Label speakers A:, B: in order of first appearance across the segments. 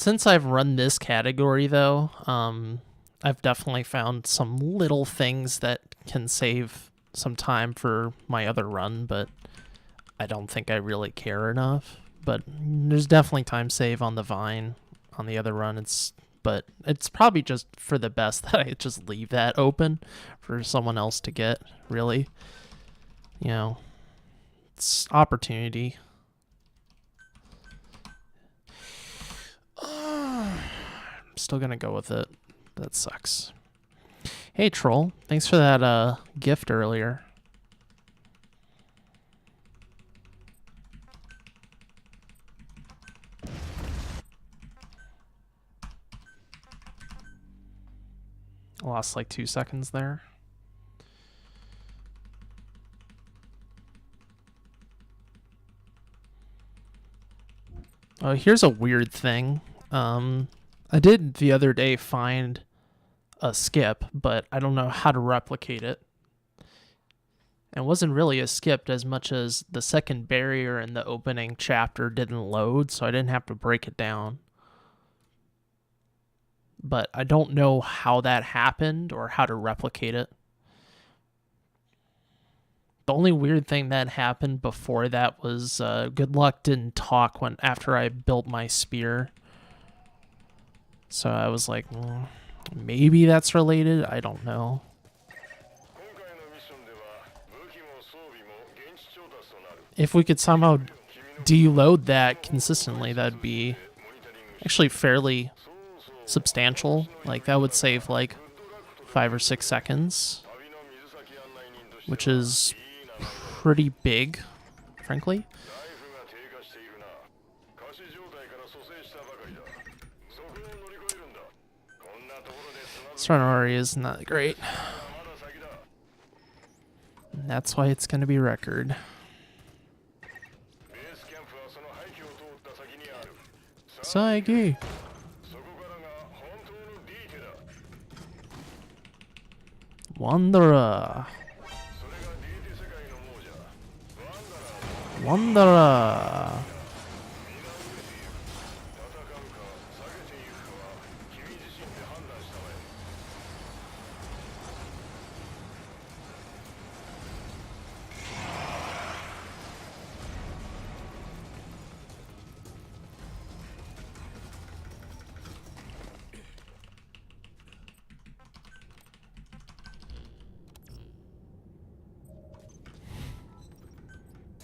A: Since I've run this category, though, I've definitely found some little things that can save some time for my other run, but I don't think I really care enough. But there's definitely time save on the Vine on the other run. But it's probably just for the best that I just leave that open for someone else to get, really. You know, it's opportunity. I'm still gonna go with it. That sucks. Hey, Troll. Thanks for that gift earlier. I lost like 2 seconds there. Oh, here's a weird thing. I did the other day find a skip, but I don't know how to replicate it. It wasn't really a skip as much as the second barrier in the opening chapter didn't load, so I didn't have to break it down. But I don't know how that happened or how to replicate it. The only weird thing that happened before that was Good Luck didn't talk after I built my spear. So I was like, maybe that's related. I don't know. If we could somehow deload that consistently, that'd be actually fairly substantial. Like, that would save like 5 or 6 seconds, which is pretty big, frankly. Sonori is not great. And that's why it's going to be record. Saigi. Wanderer. Wanderer.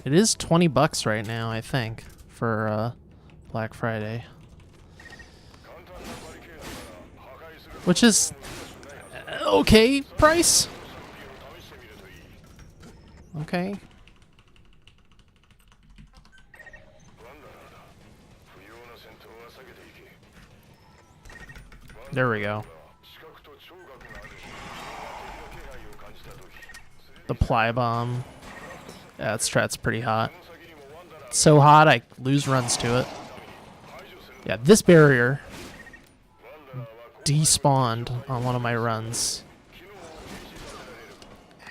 A: It is $20 right now, I think, for Black Friday. Which is okay price. Okay. There we go. The Ply Bomb. Yeah, that strat's pretty hot. So hot, I lose runs to it. Yeah, this barrier despawned on one of my runs.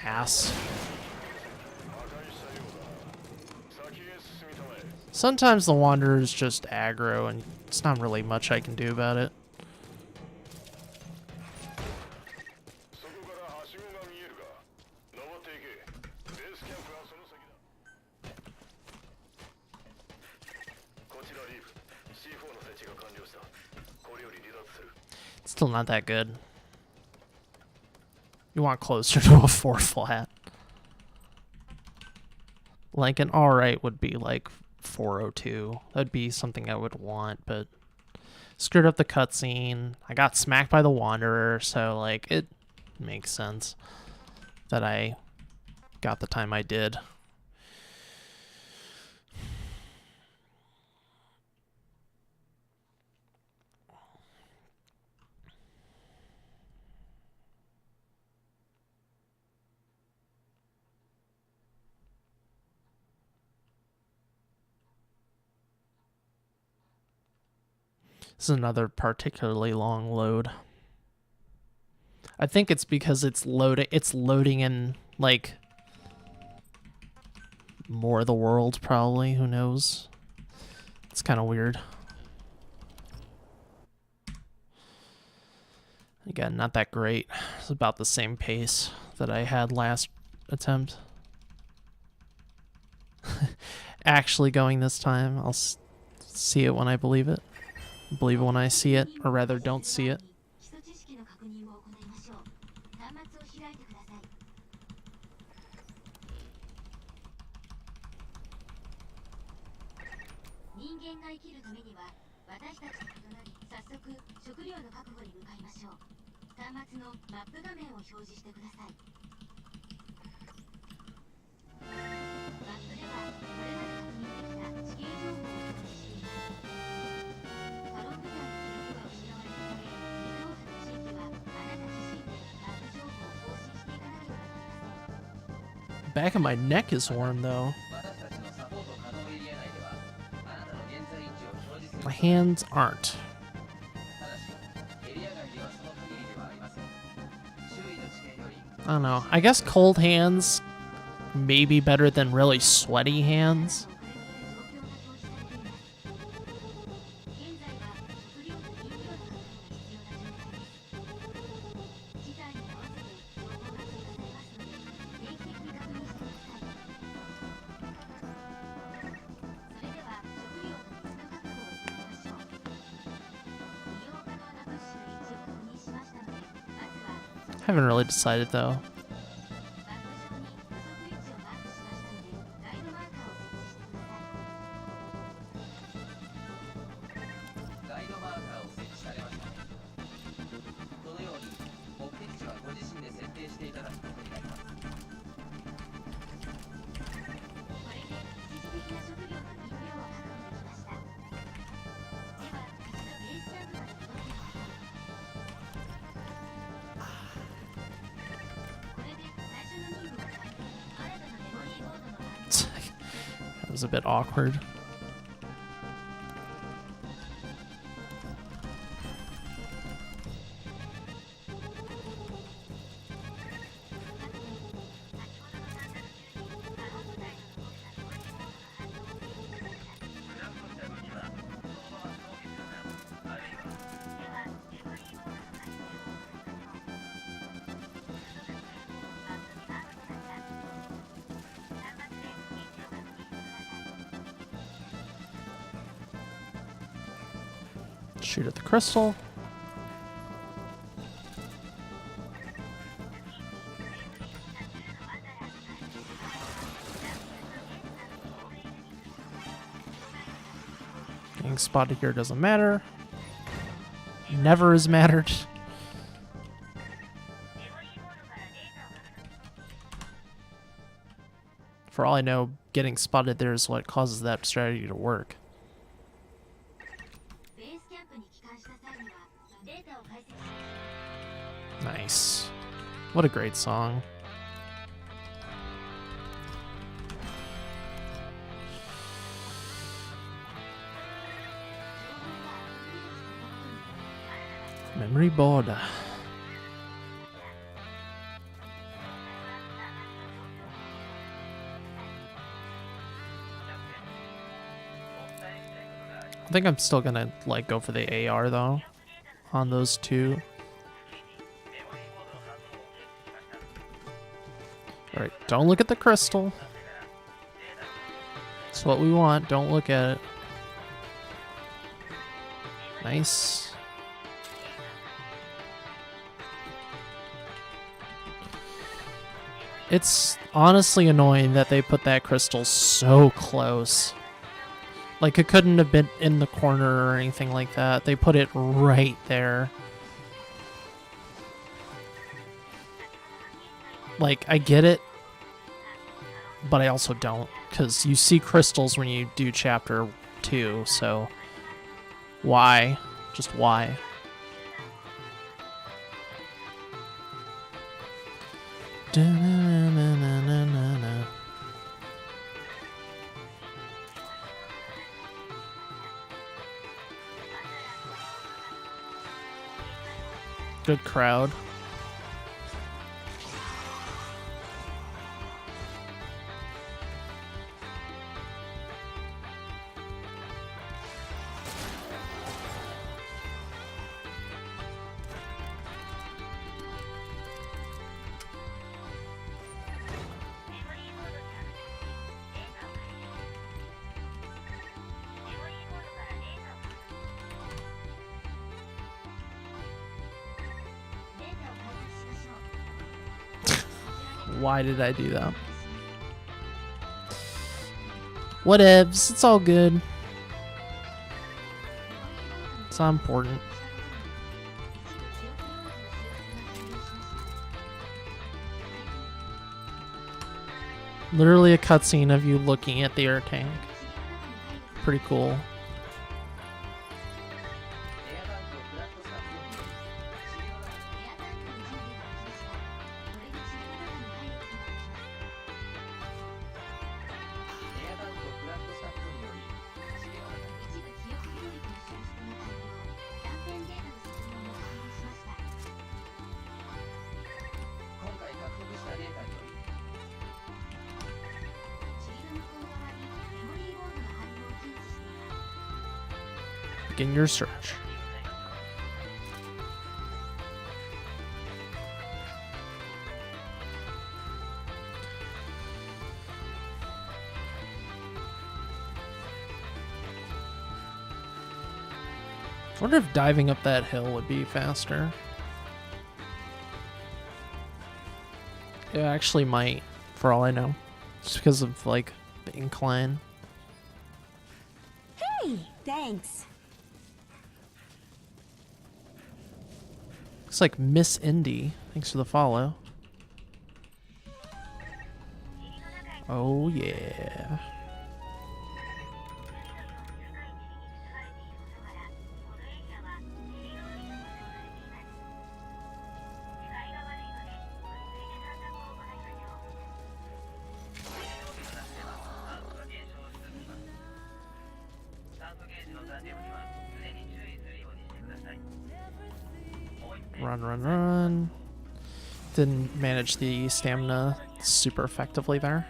A: Ass. Sometimes the Wanderer's just aggro, and it's not really much I can do about it. Still not that good. You want closer to a 4 flat. Like an alright would be like 402. That'd be something I would want, but screwed up the cutscene. I got smacked by the Wanderer, so like it makes sense that I got the time I did. This is another particularly long load. I think it's because it's loading in like more of the world, probably. Who knows? It's kind of weird. Again, not that great. It's about the same pace that I had last attempt. Actually going this time. I'll see it when I believe it. Believe it when I see it, or rather don't see it. Back of my neck is warm though. My hands aren't. I don't know. I guess cold hands may be better than really sweaty hands. Haven't really decided though. That was a bit awkward. Shoot at the crystal. Getting spotted here doesn't matter. Never has mattered. For all I know, getting spotted there is what causes that strategy to work. Nice. What a great song. Memory border. I think I'm still gonna like go for the AR though on those two. Alright, don't look at the crystal. That's what we want. Don't look at it. Nice. It's honestly annoying that they put that crystal so close. Like, it couldn't have been in the corner or anything like that. They put it right there. Like, I get it, but I also don't, because you see crystals when you do chapter 2, so why? Just why? Da-na-na-na-na-na-na. Good crowd. Why did I do that? Whatevs, it's all good. It's not important. Literally a cutscene of you looking at the air tank. Pretty cool. Begin your search. I wonder if diving up that hill would be faster. It actually might, for all I know. Just because of, like, the incline.
B: Hey, thanks.
A: Looks like Miss Indy. Thanks for the follow. Oh, yeah. Run, run, run. Didn't manage the stamina super effectively there.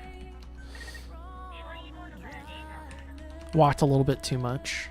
A: Walked a little bit too much.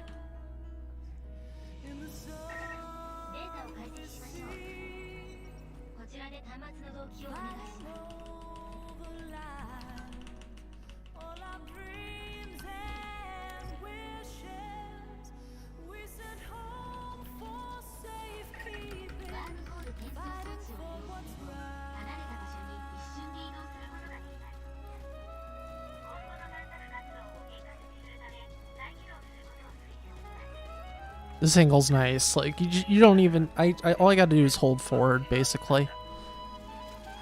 A: This angle's nice. Like you don't even. All I got to do is hold forward, basically.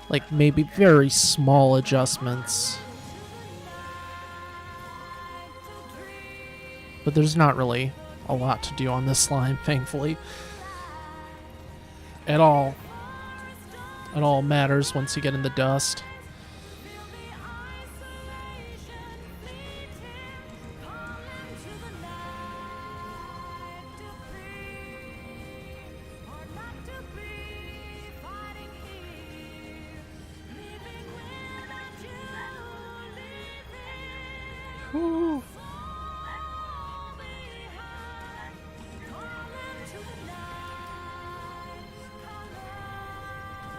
A: Like maybe very small adjustments, but there's not really a lot to do on this slime, thankfully. At all. It all matters once you get in the dust. Whew.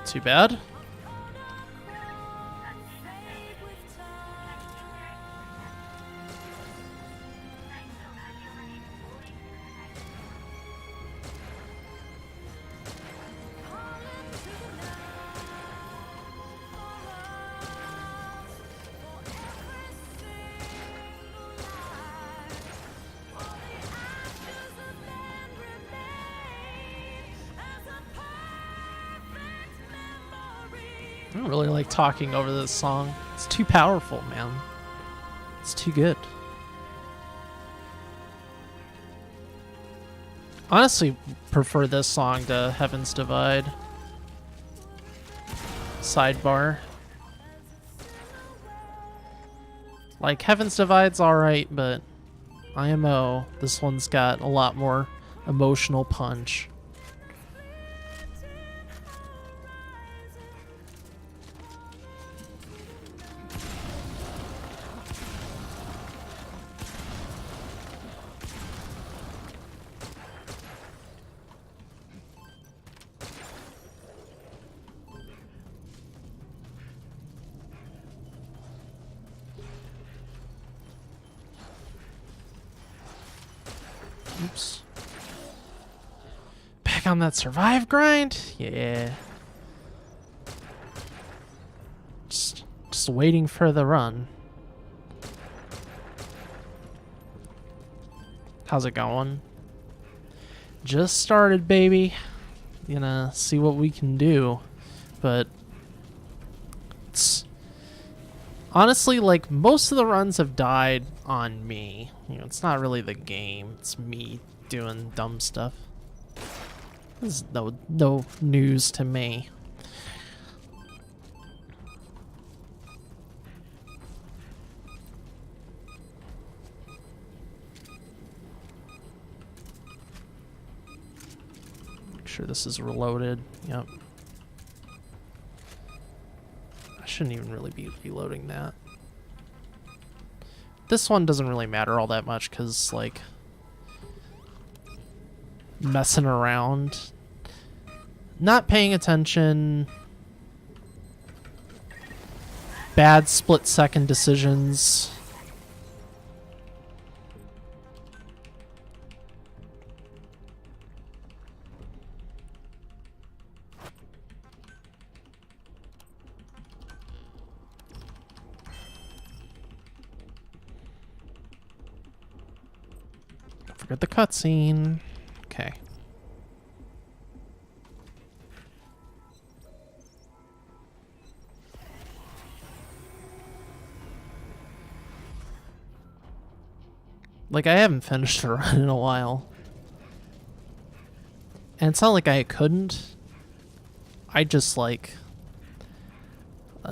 A: Too bad. I don't really like talking over this song. It's too powerful, man. It's too good. Honestly, prefer this song to Heaven's Divide. Sidebar. Like, Heaven's Divide's alright, but IMO, this one's got a lot more emotional punch. Oops. Back on that survive grind? Yeah. Just Just waiting for the run. How's it going? Just started, baby. Gonna see what we can do. But it's honestly, like, most of the runs have died on me. You know, it's not really the game. It's me doing dumb stuff. This is no news to me. Make sure this is reloaded. Yep. I shouldn't even really be reloading that. This one doesn't really matter all that much because, like, messing around, not paying attention, bad split-second decisions. Don't forget the cutscene. Okay. Like, I haven't finished a run in a while. And it's not like I couldn't. I just, like,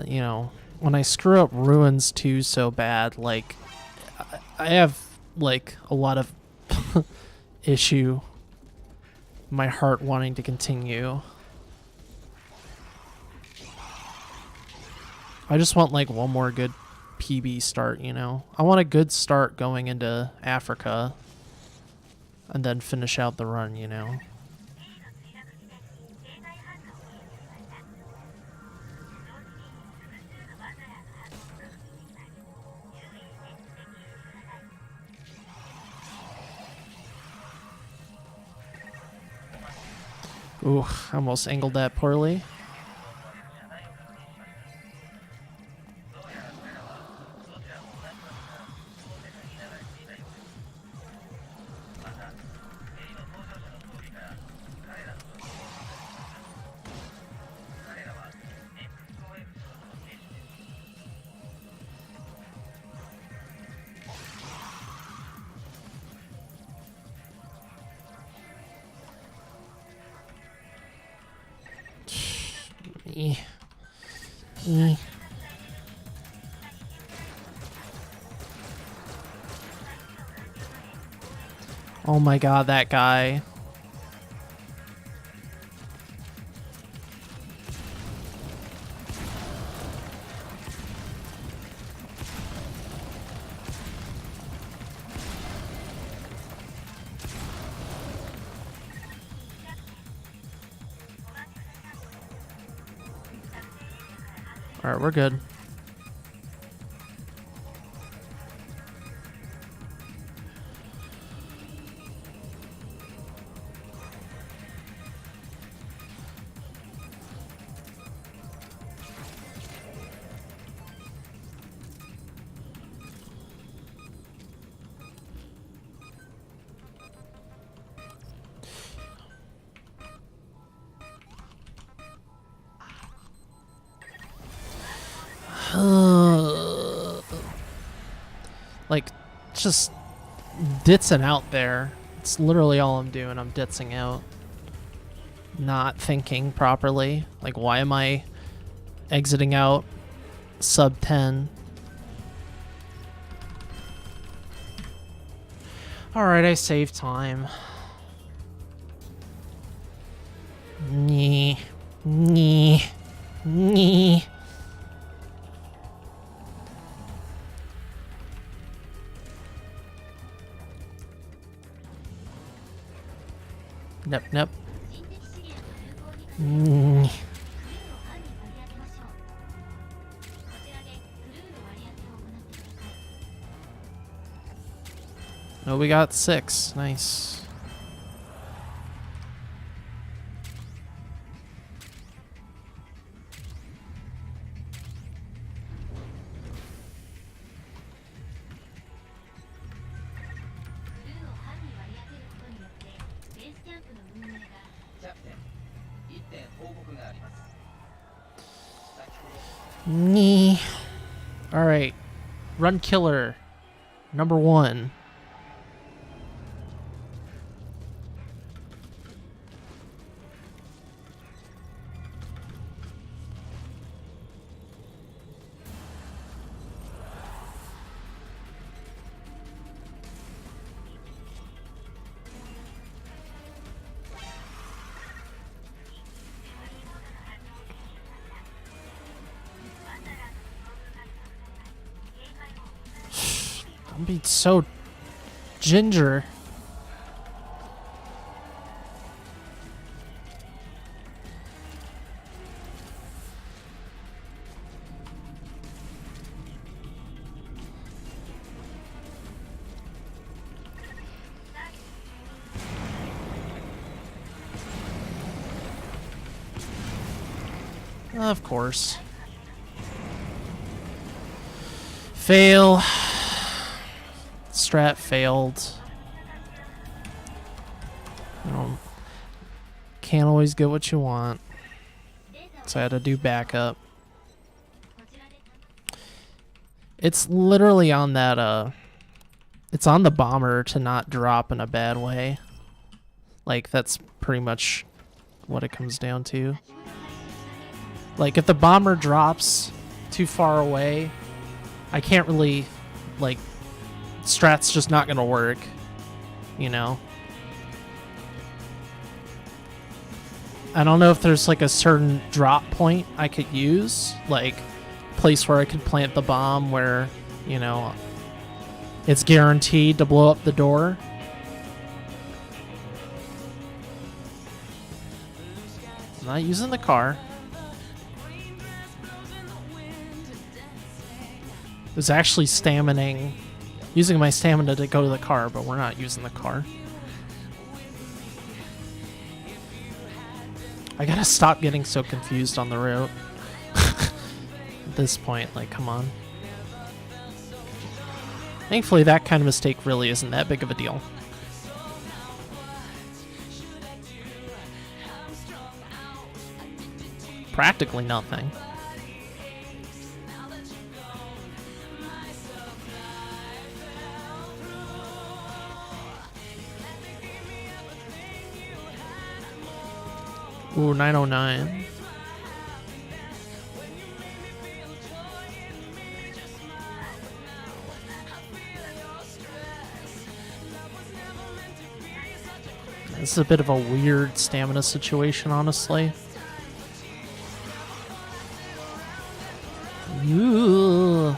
A: you know, when I screw up Ruins 2 so bad, like, I have, like, a lot of issue. My heart wanting to continue. I just want, like, one more good PB start, you know? I want a good start going into Africa and then finish out the run, you know? Ooh, I almost angled that poorly. Oh my god, that guy. Alright, we're good. Like, just ditzing out there. It's literally all I'm doing. I'm ditzing out. Not thinking properly. Like, why am I exiting out sub 10? Alright, I saved time. Nyeh. Nyeh. Nyeh. Nope, nope. Oh, we got 6. Nice. Nee. Alright. Run killer. Number 1. I'm being so ginger. Of course. Fail. Strat failed. Can't always get what you want. So I had to do backup. It's literally on that, it's on the bomber to not drop in a bad way. Like, that's pretty much what it comes down to. Like, if the bomber drops too far away, I can't really, like, strat's just not gonna work, you know? I don't know if there's like a certain drop point I could use, like place where I could plant the bomb where, you know, it's guaranteed to blow up the door. I'm not using the car. It was actually using my stamina to go to the car, but we're not using the car. I gotta stop getting so confused on the route. At this point, like, come on. Thankfully, that kind of mistake really isn't that big of a deal. Practically nothing. Ooh, 909. This is a bit of a weird stamina situation, honestly. Ooh.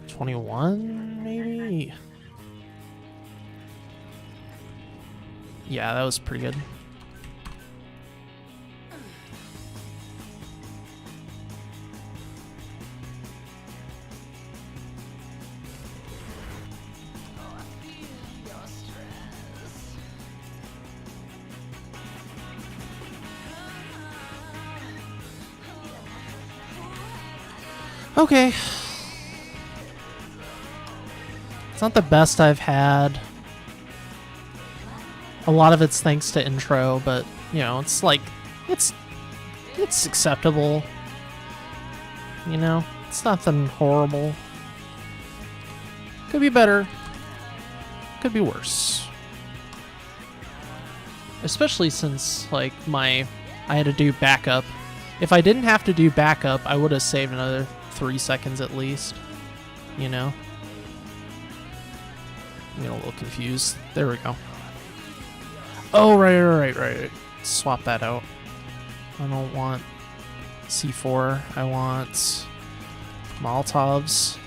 A: $21, maybe? Yeah, that was pretty good. Okay. It's not the best I've had. A lot of it's thanks to intro, but, you know, it's like, it's acceptable. You know, it's nothing horrible. Could be better. Could be worse. Especially since, like, I had to do backup. If I didn't have to do backup, I would have saved another 3 seconds at least. You know? I'm getting a little confused. There we go. Oh, right. Swap that out. I don't want C4. I want Molotovs.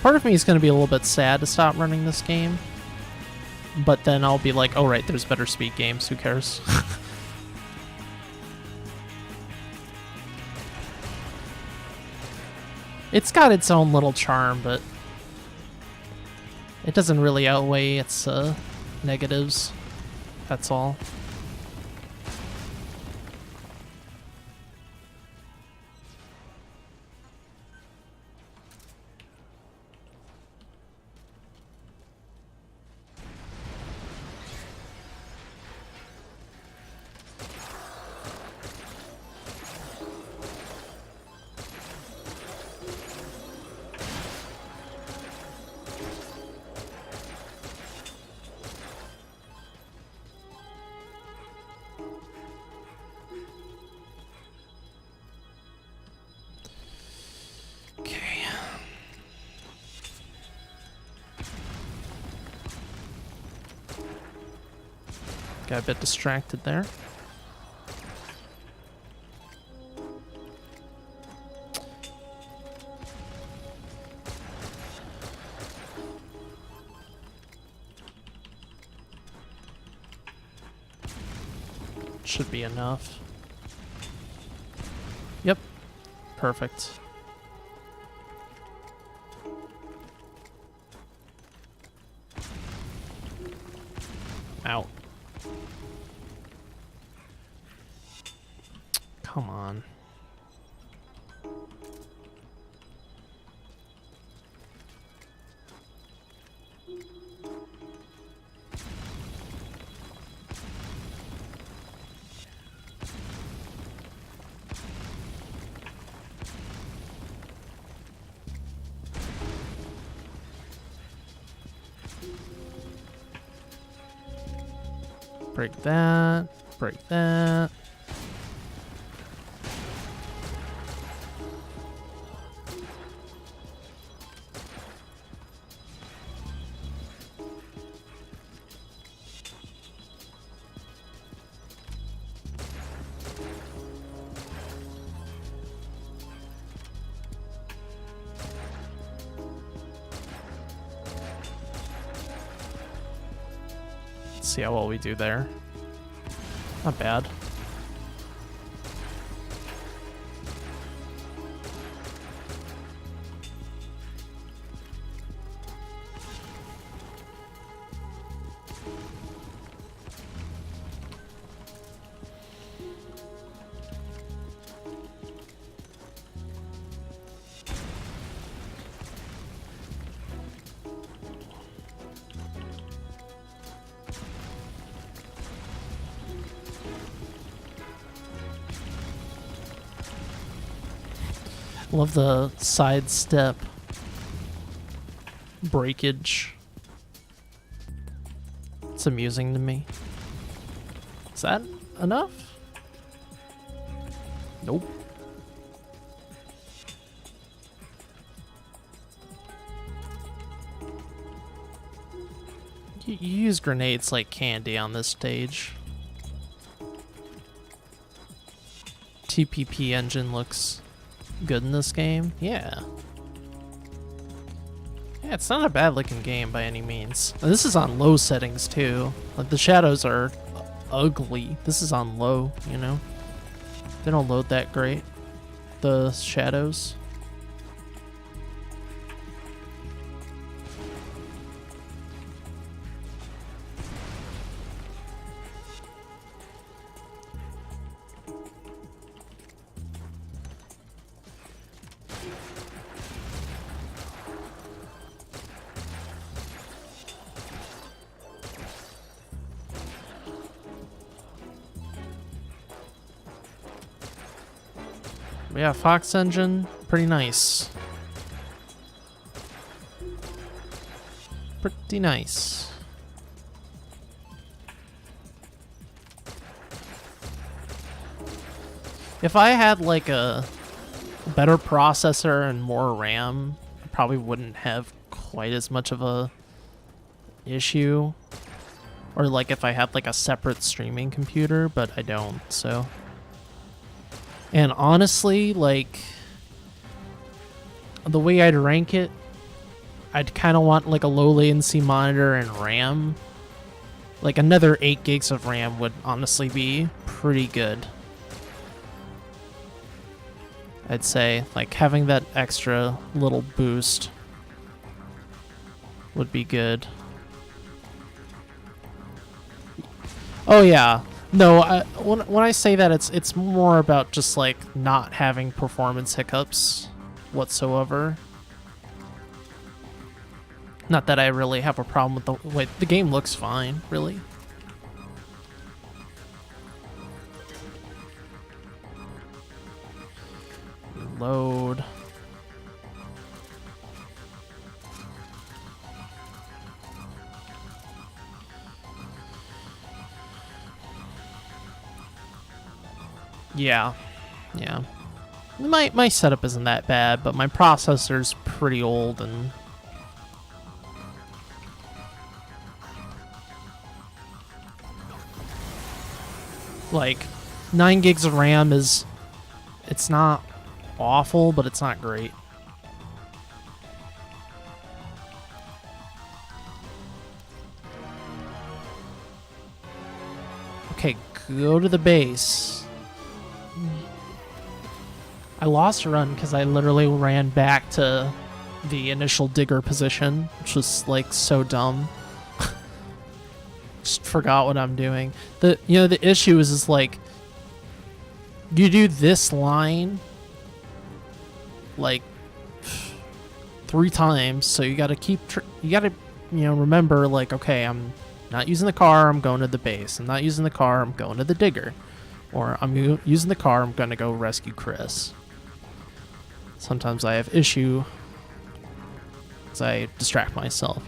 A: Part of me is going to be a little bit sad to stop running this game. But then I'll be like, oh, right, there's better speed games. Who cares? It's got its own little charm, but it doesn't really outweigh its negatives. That's all. Got a bit distracted there. Should be enough. Yep. Perfect. Out. Come on. Break that. Break that. See how well we do there. Not bad. Love the sidestep breakage. It's amusing to me. Is that enough? Nope. You use grenades like candy on this stage. TPP engine looks good in this game. Yeah. Yeah, it's not a bad looking game by any means. And this is on low settings too. Like the shadows are ugly. This is on low, you know? They don't load that great. The shadows. Yeah, Fox engine, pretty nice. Pretty nice. If I had like a better processor and more RAM, I probably wouldn't have quite as much of a issue. Or like if I had like a separate streaming computer, but I don't, so. And honestly, like, the way I'd rank it, I'd kind of want like a low latency monitor and RAM. Like another 8 gigs of RAM would honestly be pretty good. I'd say, like, having that extra little boost would be good. Oh yeah. No, when I say that, it's more about just like not having performance hiccups whatsoever. Not that I really have a problem with the way the game looks fine, really. Load. Yeah. Yeah. My setup isn't that bad, but my processor's pretty old and like 9 gigs of RAM is it's not awful, but it's not great. Okay, go to the base. I lost a run because I literally ran back to the initial digger position, which was like so dumb. Just forgot what I'm doing. The issue is like you do this line like 3 times, so you got to remember like, okay, I'm not using the car, I'm going to the base. I'm not using the car, I'm going to the digger. Or I'm using the car, I'm going to go rescue Chris. Sometimes I have issue because I distract myself,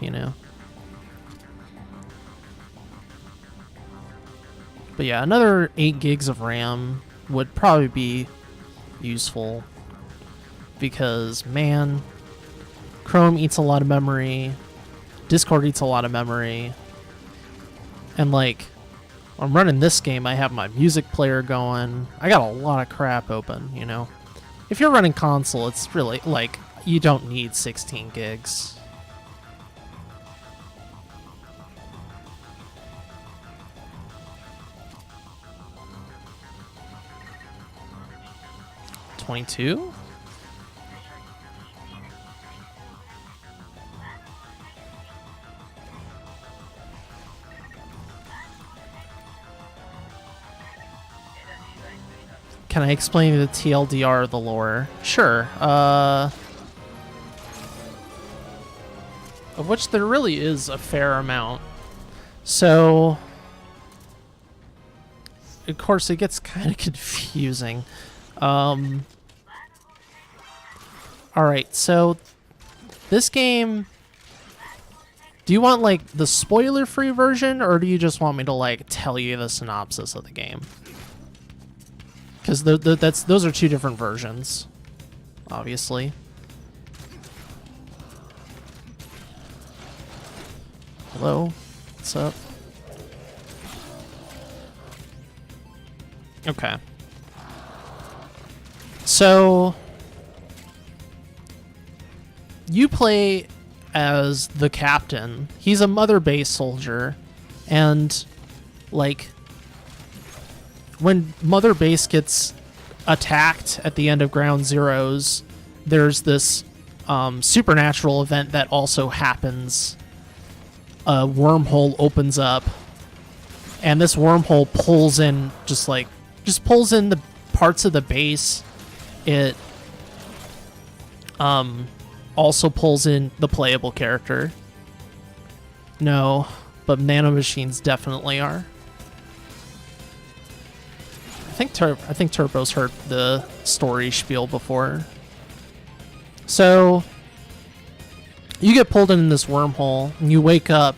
A: But yeah, another 8 gigs of RAM would probably be useful because, man, Chrome eats a lot of memory, Discord eats a lot of memory, and like, I'm running this game, I have my music player going, I got a lot of crap open, If you're running console, it's really, like, you don't need 16 gigs. $22? Can I explain the TLDR of the lore? Sure. Of which there really is a fair amount. So, of course, it gets kind of confusing. Alright, so this game... Do you want, like, the spoiler-free version, or do you just want me to, like, tell you the synopsis of the game? Because those are 2 different versions, obviously. Hello? What's up? Okay. So, you play as the captain. He's a mother base soldier, and, like, when Mother Base gets attacked at the end of Ground Zeroes, there's this supernatural event that also happens. A wormhole opens up, and this wormhole pulls in just pulls in the parts of the base. It also pulls in the playable character. No, but nanomachines definitely are. I think Turbo's heard the story spiel before. So, you get pulled in this wormhole, and you wake up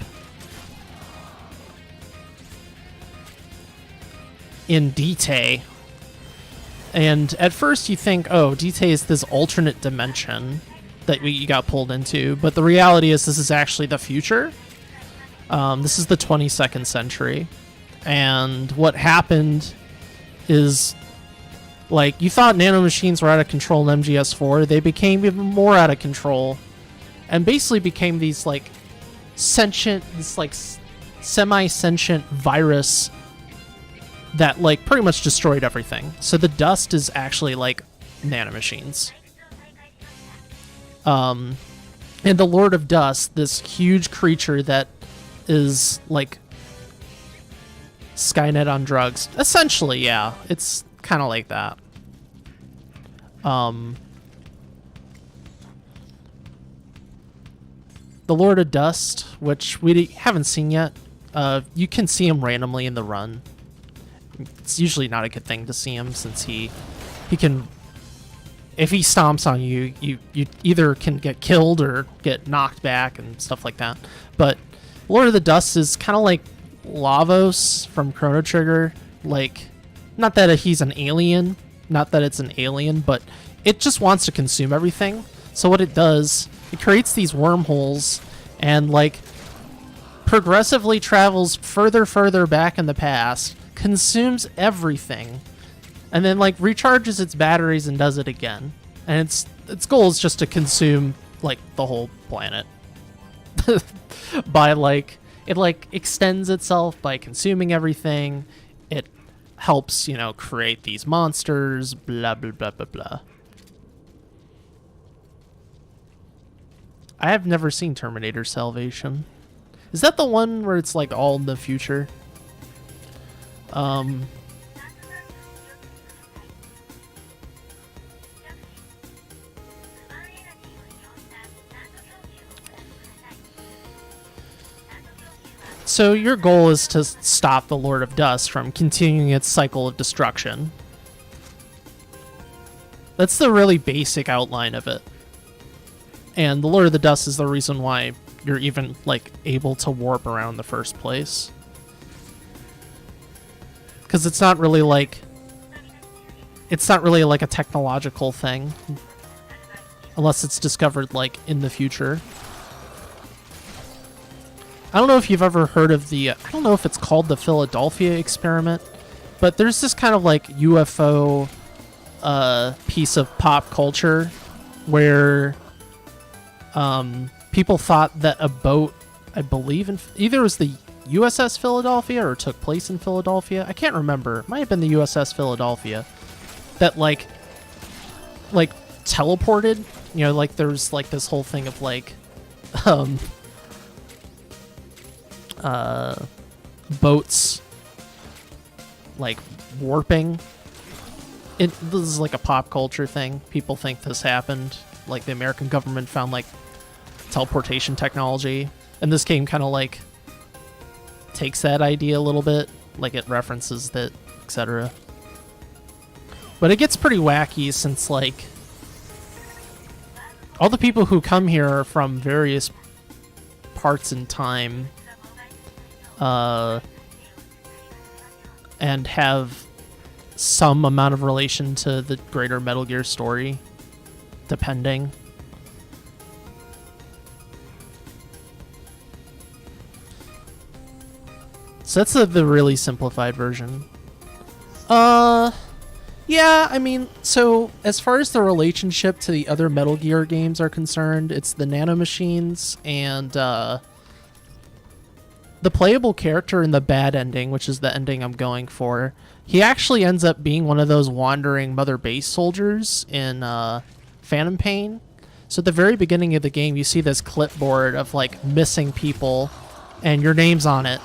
A: in Dite. And at first you think, oh, Dite is this alternate dimension that you got pulled into. But the reality is this is actually the future. This is the 22nd century. And what happened is, like, you thought nanomachines were out of control in MGS4. They became even more out of control and basically became these, like, semi-sentient virus that, like, pretty much destroyed everything. So the dust is actually, like, nanomachines. And the Lord of Dust, this huge creature that is, like, Skynet on drugs. Essentially, yeah. It's kind of like that. The Lord of Dust, which we haven't seen yet. You can see him randomly in the run. It's usually not a good thing to see him since he can... If he stomps on you, you either can get killed or get knocked back and stuff like that. But Lord of the Dust is kind of like Lavos from Chrono Trigger. Like, not that he's an alien, not that it's an alien, but it just wants to consume everything. So what it does, it creates these wormholes and like progressively travels further back in the past, consumes everything, and then like recharges its batteries and does it again. And its goal is just to consume like the whole planet. By like it like extends itself by consuming everything. It helps, you know, create these monsters, blah blah blah blah blah. I have never seen Terminator Salvation. Is that the one where it's like all in the future? So your goal is to stop the Lord of Dust from continuing its cycle of destruction. That's the really basic outline of it. And the Lord of the Dust is the reason why you're even like able to warp around in the first place. Because it's not really like a technological thing. Unless it's discovered like in the future. I don't know if you've ever heard of the, I don't know if it's called the Philadelphia experiment, but there's this kind of like UFO piece of pop culture where people thought that a boat, I believe in either it was the USS Philadelphia or took place in Philadelphia. I can't remember. It might have been the USS Philadelphia that like teleported. You know, like there's like this whole thing of like boats like warping. This is like a pop culture thing. People think this happened. Like the American government found like teleportation technology, and this game kind of like takes that idea a little bit, like it references that, etc. But it gets pretty wacky since like all the people who come here are from various parts in time, and have some amount of relation to the greater Metal Gear story, depending. So that's the really simplified version. Yeah, I mean, so as far as the relationship to the other Metal Gear games are concerned, it's the nanomachines and the playable character in the bad ending, which is the ending I'm going for. He actually ends up being one of those wandering Mother Base soldiers in Phantom Pain. So at the very beginning of the game, you see this clipboard of like missing people and your name's on it.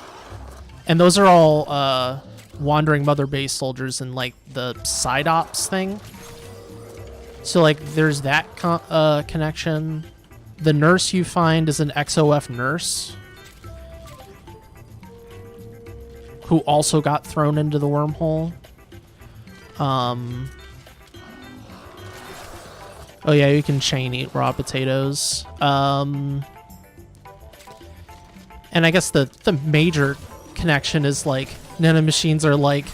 A: And those are all wandering Mother Base soldiers in like the side ops thing. So like there's that connection. The nurse you find is an XOF nurse who also got thrown into the wormhole. Oh yeah, you can chain eat raw potatoes. And I guess the major connection is like nanomachines are like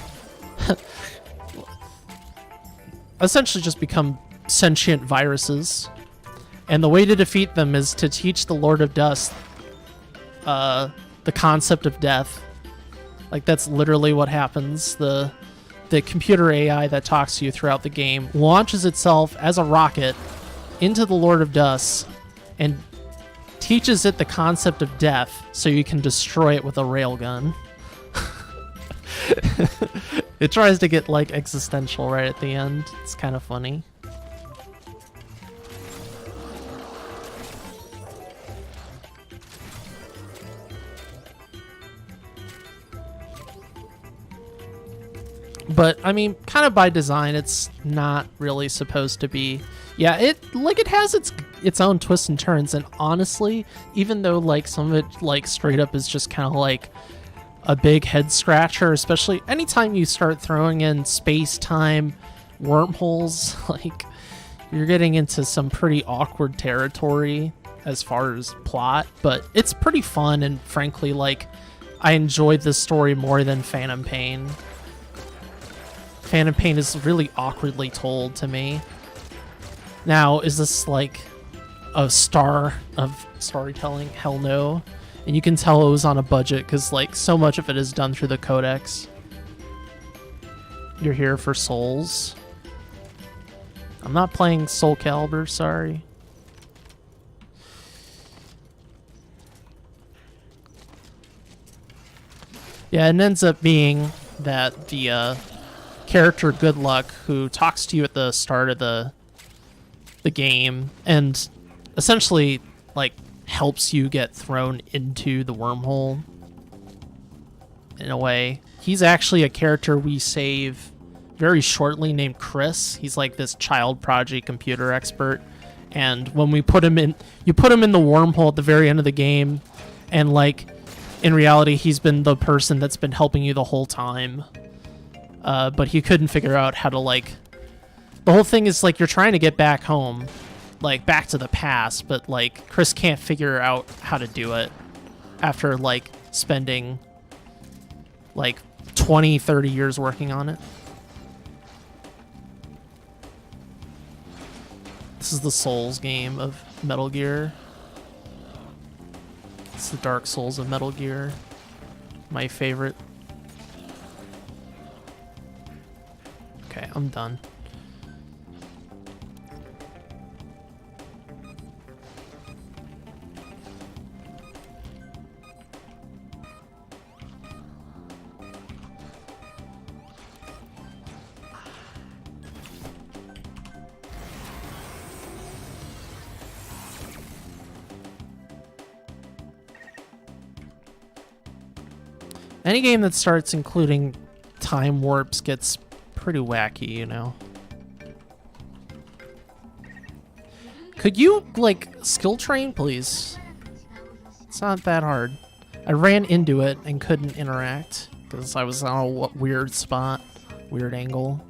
A: essentially just become sentient viruses, and the way to defeat them is to teach the Lord of Dust the concept of death. Like that's literally what happens. The computer AI that talks to you throughout the game launches itself as a rocket into the Lord of Dust and teaches it the concept of death so you can destroy it with a railgun. It tries to get like existential right at the end. It's kind of funny. But I mean, kind of by design, it's not really supposed to be. Yeah, it has its own twists and turns, and honestly, even though like some of it like straight up is just kind of like a big head scratcher, especially anytime you start throwing in space-time wormholes, like you're getting into some pretty awkward territory as far as plot, but it's pretty fun, and frankly, like, I enjoyed this story more than Phantom Pain. Phantom Pain is really awkwardly told to me. Now, is this like a star of storytelling? Hell no. And you can tell it was on a budget because like so much of it is done through the codex. You're here for souls. I'm not playing Soul Calibur, sorry. Yeah, it ends up being that the character Good Luck, who talks to you at the start of the game and essentially like helps you get thrown into the wormhole in a way. He's actually a character we save very shortly named Chris. He's like this child prodigy computer expert, and when we put him in, you put him in the wormhole at the very end of the game, and like in reality he's been the person that's been helping you the whole time. But he couldn't figure out how to, like... The whole thing is, like, you're trying to get back home, like, back to the past, but, like, Chris can't figure out how to do it after, like, spending, like, 20, 30 years working on it. This is the Souls game of Metal Gear. It's the Dark Souls of Metal Gear. My favorite. Okay, I'm done. Any game that starts including time warps gets pretty wacky, you know. Could you, like, skill train, please? It's not that hard. I ran into it and couldn't interact because I was on a weird spot, weird angle.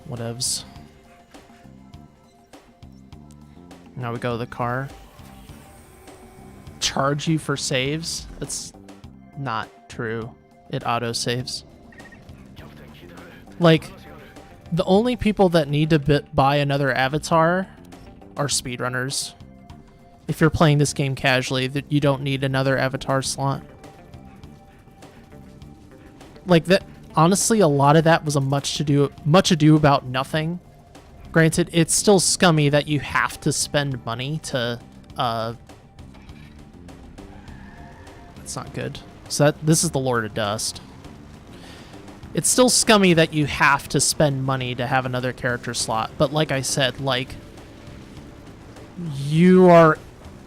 A: Whatevs. Now we go to the car. Charge you for saves? That's not true. It auto-saves. Like, the only people that need to buy another avatar are speedrunners. If you're playing this game casually, that you don't need another avatar slot. Like, that, honestly, a lot of that was a much ado about nothing. Granted, it's still scummy that you have to spend money to, That's not good. So this is the Lord of Dust. It's still scummy that you have to spend money to have another character slot, but like I said, like,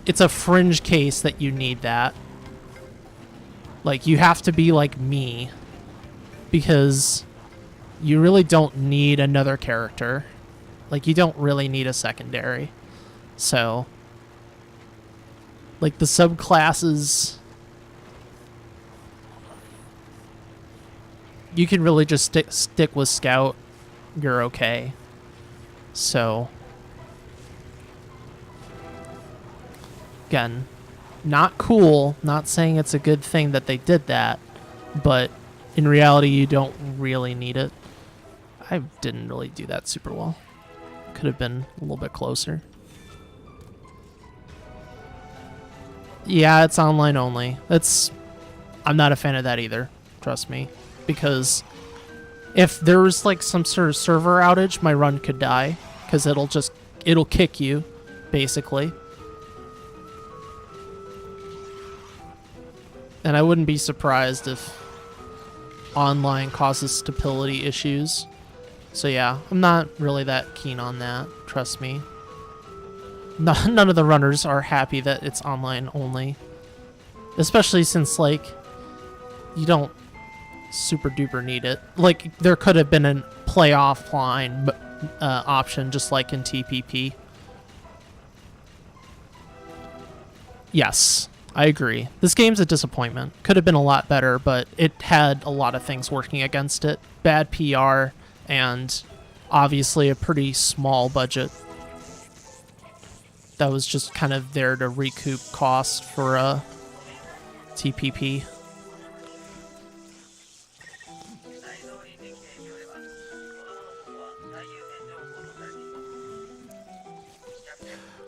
A: it's a fringe case that you need that. Like, you have to be like me, because you really don't need another character. Like, you don't really need a secondary. So, like, the subclasses, you can really just stick with Scout. You're okay. So, again, not cool. Not saying it's a good thing that they did that, but in reality, you don't really need it. I didn't really do that super well. Could have been a little bit closer. Yeah, it's online only. I'm not a fan of that either. Trust me. Because if there was like some sort of server outage, my run could die. Because it'll kick you, basically. And I wouldn't be surprised if online causes stability issues. So yeah, I'm not really that keen on that, trust me. none of the runners are happy that it's online only. Especially since, like, you don't super duper need it. Like, there could have been a play offline option, just like in TPP. Yes, I agree. This game's a disappointment. Could have been a lot better, but it had a lot of things working against it. Bad PR, and obviously a pretty small budget that was just kind of there to recoup cost for TPP.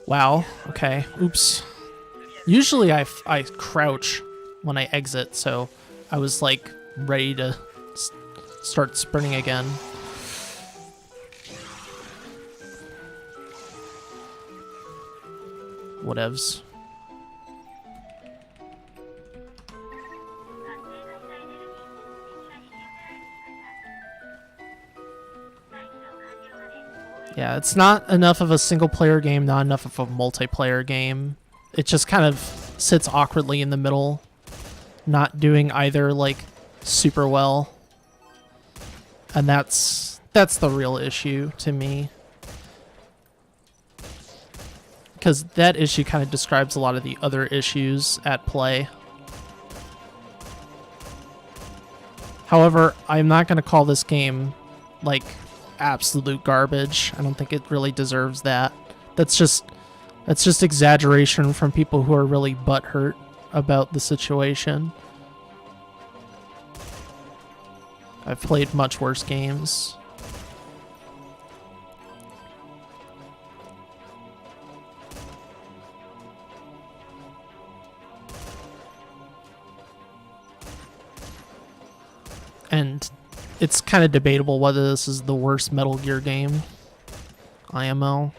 A: Wow, okay, oops. Usually I crouch when I exit, so I was like ready to start sprinting again. Whatevs. Yeah, it's not enough of a single player game, not enough of a multiplayer game. It just kind of sits awkwardly in the middle, not doing either like super well. And that's the real issue to me. Because that issue kind of describes a lot of the other issues at play. However, I'm not going to call this game like absolute garbage. I don't think it really deserves that. That's just exaggeration from people who are really butthurt about the situation. I've played much worse games. And it's kind of debatable whether this is the worst Metal Gear game. IMO.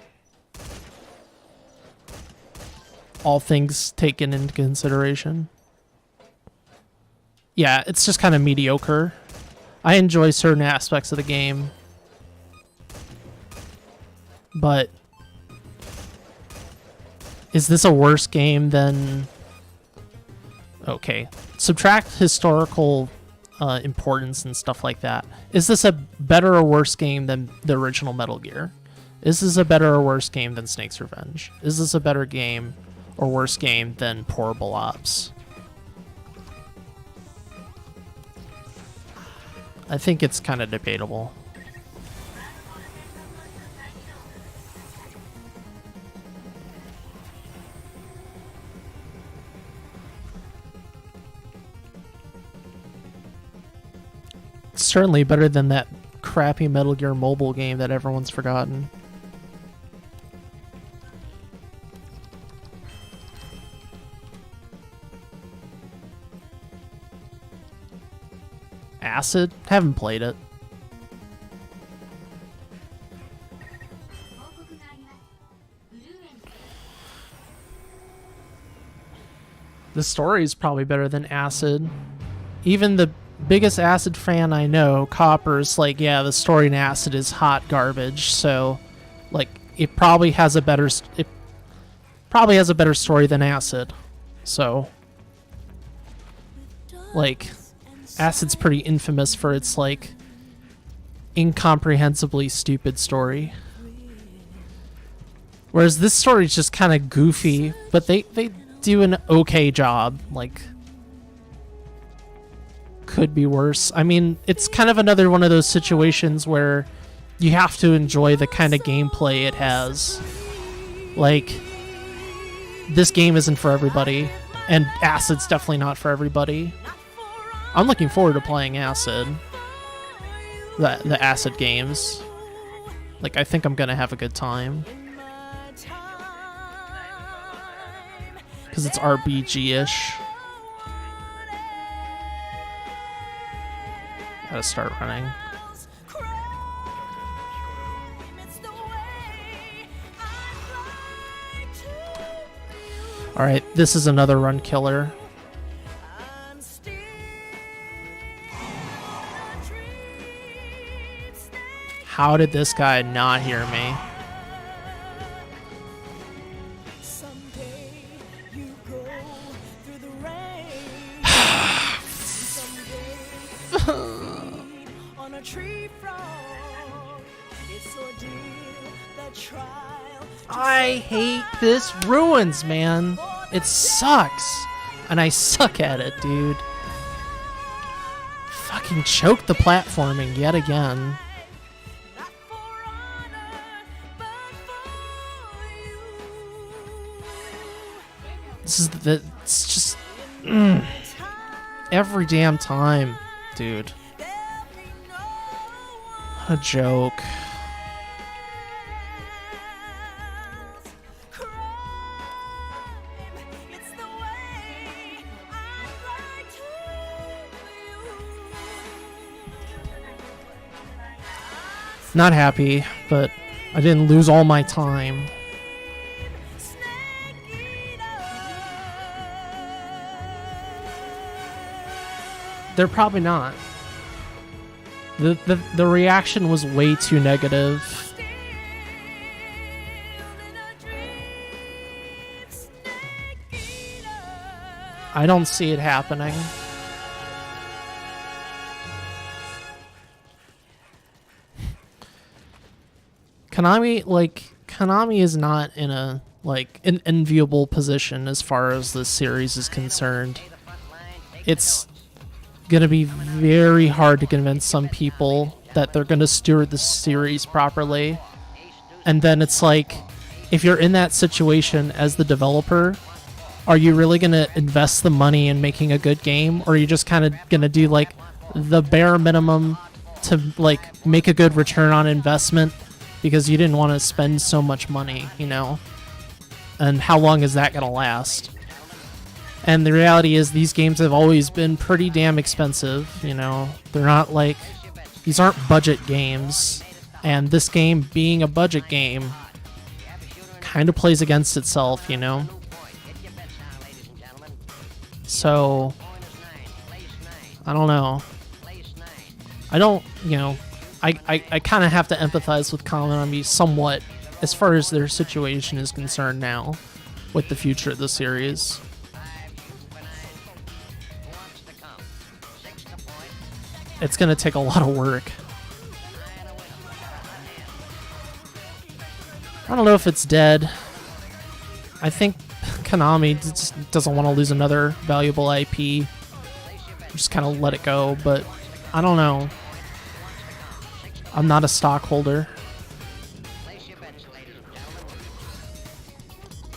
A: All things taken into consideration. Yeah, it's just kind of mediocre. I enjoy certain aspects of the game, but is this a worse game than... Okay, subtract historical importance and stuff like that. Is this a better or worse game than the original Metal Gear? Is this a better or worse game than Snake's Revenge? Is this a better game or worse game than Portable Ops? I think it's kind of debatable. It's certainly better than that crappy Metal Gear mobile game that everyone's forgotten. Acid? Haven't played it. The story is probably better than Acid. Even the biggest Acid fan I know, Copper's like, yeah, the story in Acid is hot garbage. So, like, it probably has a better story than Acid. So, like, Acid's pretty infamous for its, like, incomprehensibly stupid story. Whereas this story is just kind of goofy, but they do an okay job. Like, could be worse. I mean, it's kind of another one of those situations where you have to enjoy the kind of gameplay it has. Like, this game isn't for everybody, and Acid's definitely not for everybody. I'm looking forward to playing Acid. The Acid games. Like, I think I'm gonna have a good time. Because it's RPG-ish. Gotta start running. Alright, this is another run killer. How did this guy not hear me? I hate this ruins, man. It sucks. And I suck at it, dude. Fucking choke the platforming yet again. This is the... It's just... every damn time, dude. What a joke. Not happy, but I didn't lose all my time. They're probably not. The reaction was way too negative. I don't see it happening. Konami is not in a an enviable position as far as this series is concerned. It's gonna be very hard to convince some people that they're gonna steward the series properly. And then it's like, if you're in that situation as the developer, are you really gonna invest the money in making a good game, or are you just kind of gonna do the bare minimum to make a good return on investment because you didn't want to spend so much money, you know? And how long is that gonna last? And the reality is these games have always been pretty damn expensive, you know? They're not these aren't budget games. And this game being a budget game kind of plays against itself, you know? So, I don't know. I kind of have to empathize with Konami somewhat as far as their situation is concerned now with the future of the series. It's going to take a lot of work. I don't know if it's dead. I think Konami just doesn't want to lose another valuable IP. Just kind of let it go, but I don't know. I'm not a stockholder.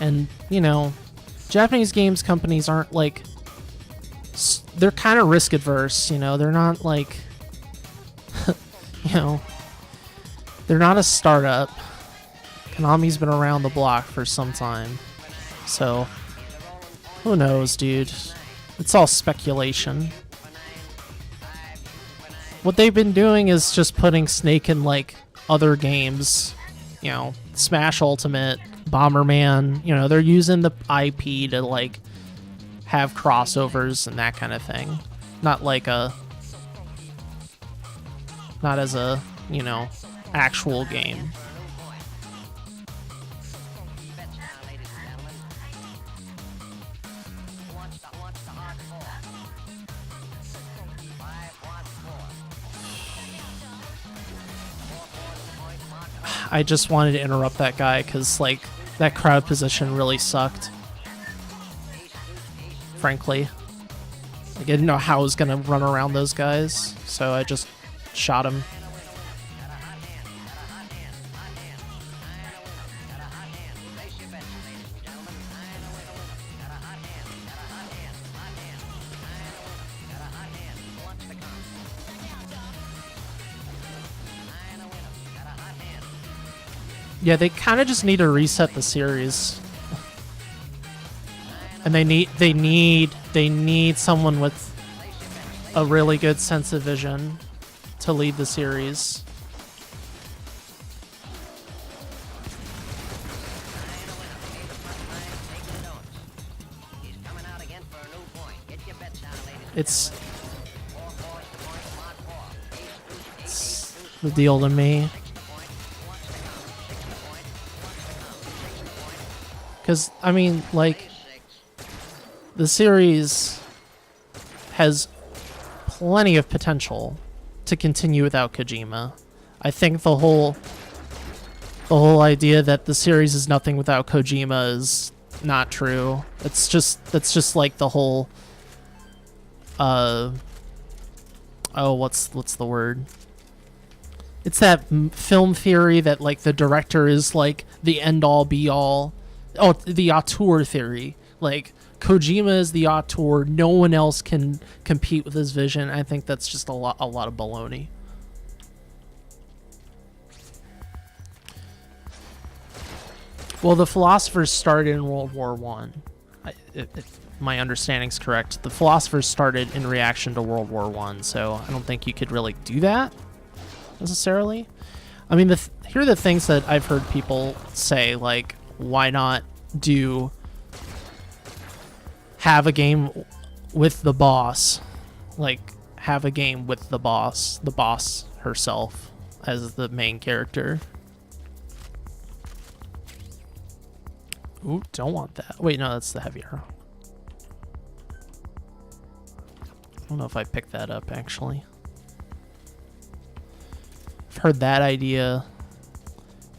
A: And, you know, Japanese games companies aren't they're kind of risk adverse, you know? They're not you know, they're not a startup. Konami's been around the block for some time. So, who knows, dude? It's all speculation. What they've been doing is just putting Snake in other games, you know, Smash Ultimate, Bomberman, you know, they're using the IP to have crossovers and that kind of thing. Not not as a, you know, actual game. I just wanted to interrupt that guy because, that crowd position really sucked. Frankly. I didn't know how I was going to run around those guys, so I just shot him. Yeah, they kind of just need to reset the series. And they need someone with a really good sense of vision to lead the series. It's the deal to me. Because, I mean, the series has plenty of potential. to continue without Kojima. I think the whole idea that the series is nothing without Kojima is not true. That's just like the whole what's the word? It's that film theory that like the director is like the end all be all. Oh, the auteur theory. Like Kojima is the auteur. No one else can compete with his vision. I think that's just a lot of baloney. Well, the philosophers started in World War One. If my understanding's correct, the philosophers started in reaction to World War One, so I don't think you could really do that necessarily. I mean, here are the things that I've heard people say, like, why not have a game with the boss? Like, have a game with the boss herself as the main character. Ooh, don't want that. Wait, no, that's the heavy arrow. I don't know if I picked that up, actually. I've heard that idea.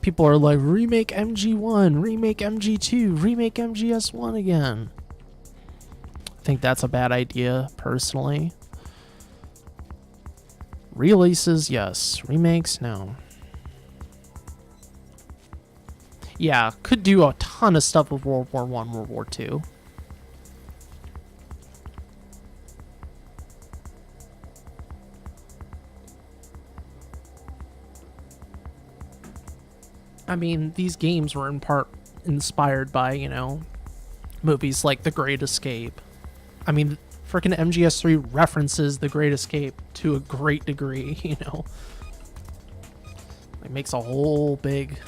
A: People are like, remake MG1, remake MG2, remake MGS1 again. I think that's a bad idea, personally. Releases, yes. Remakes, no. Yeah, could do a ton of stuff with World War One, World War Two. I mean, these games were in part inspired by, you know, movies like The Great Escape. I mean, frickin' MGS3 references The Great Escape to a great degree, you know. It makes a whole big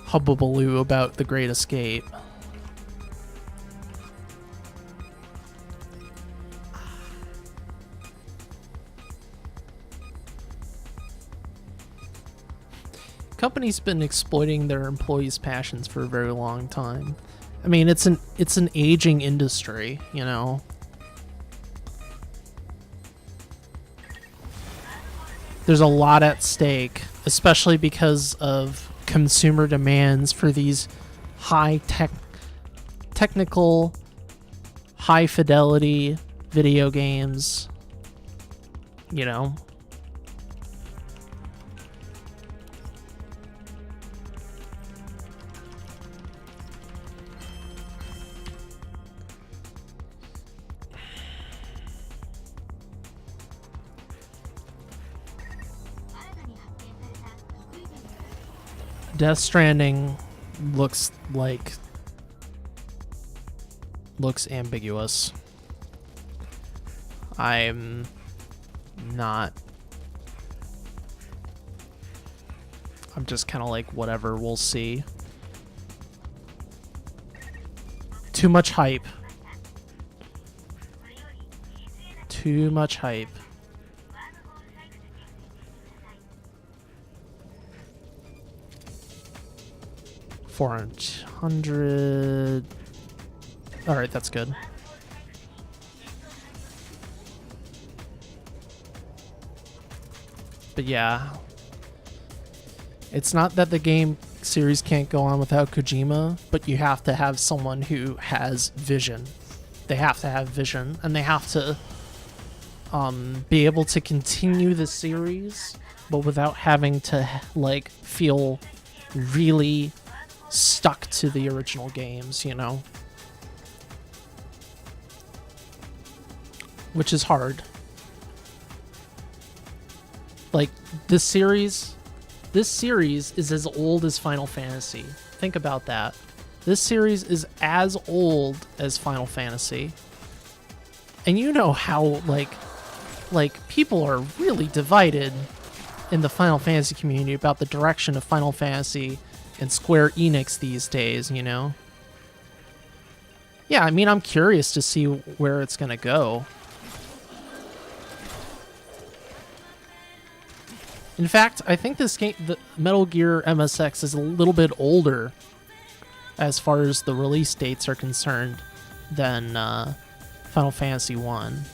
A: hubbubaloo about The Great Escape. Company's been exploiting their employees' passions for a very long time. I mean, it's an aging industry, you know. There's a lot at stake, especially because of consumer demands for these technical, high fidelity video games, you know. Death Stranding looks ambiguous. I'm just kind of like, whatever, we'll see. Too much hype. Too much hype. $400. All right, that's good. But yeah, it's not that the game series can't go on without Kojima, but you have to have someone who has vision. They have to have vision, and they have to be able to continue the series, but without having to like feel really stuck to the original games, you know? Which is hard. Like, this series is as old as Final Fantasy. Think about that. This series is as old as Final Fantasy. And you know how, like people are really divided in the Final Fantasy community about the direction of Final Fantasy and Square Enix these days, you know? Yeah, I mean, I'm curious to see where it's gonna go. In fact, I think this game, the Metal Gear MSX, is a little bit older as far as the release dates are concerned than Final Fantasy 1.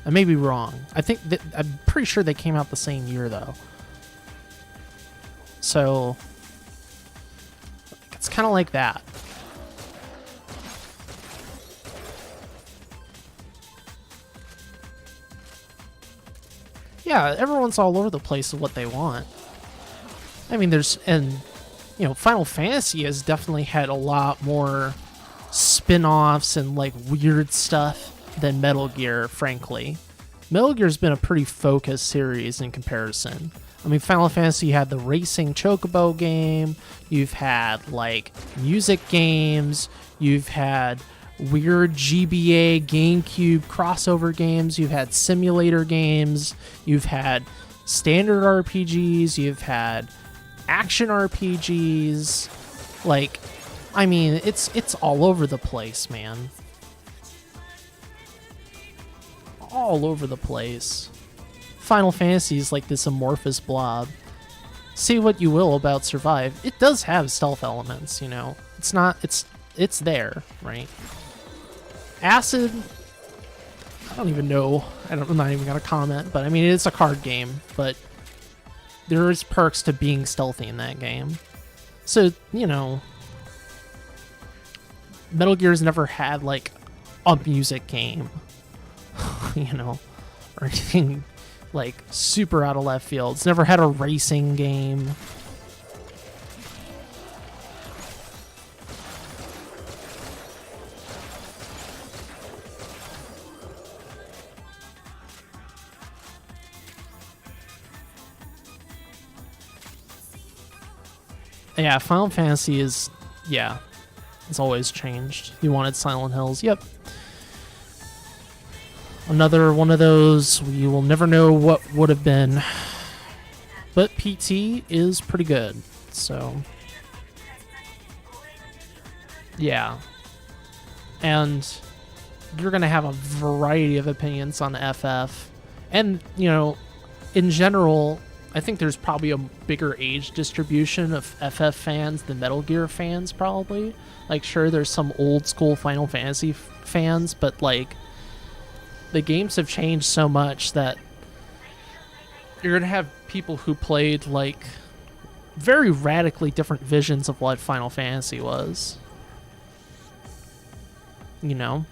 A: I may be wrong. I'm pretty sure they came out the same year though. So it's kind of like that. Yeah, everyone's all over the place with what they want. I mean, Final Fantasy has definitely had a lot more spin-offs and like weird stuff than Metal Gear, frankly. Metal Gear's been a pretty focused series in comparison. I mean, Final Fantasy had the racing chocobo game, you've had like music games, you've had weird GBA, GameCube crossover games, you've had simulator games, you've had standard RPGs, you've had action RPGs. Like, I mean, it's all over the place, man. All over the place. Final Fantasy is like this amorphous blob. Say what you will about Survive, it does have stealth elements, you know. It's there, right? Acid, I don't even know. I'm not even gonna comment, but I mean, it's a card game, but there is perks to being stealthy in that game. So, you know, Metal Gear's never had like a music game, you know, or anything like super out of left field. It's never had a racing game. Yeah, Final Fantasy is, yeah, it's always changed. You wanted Silent Hills, yep. Another one of those, we will never know what would have been. But PT is pretty good, so. Yeah. And you're going to have a variety of opinions on FF. And, you know, in general, I think there's probably a bigger age distribution of FF fans than Metal Gear fans, probably. Like, sure, there's some old school Final Fantasy fans, but, like, the games have changed so much that you're going to have people who played, like, very radically different visions of what Final Fantasy was. You know?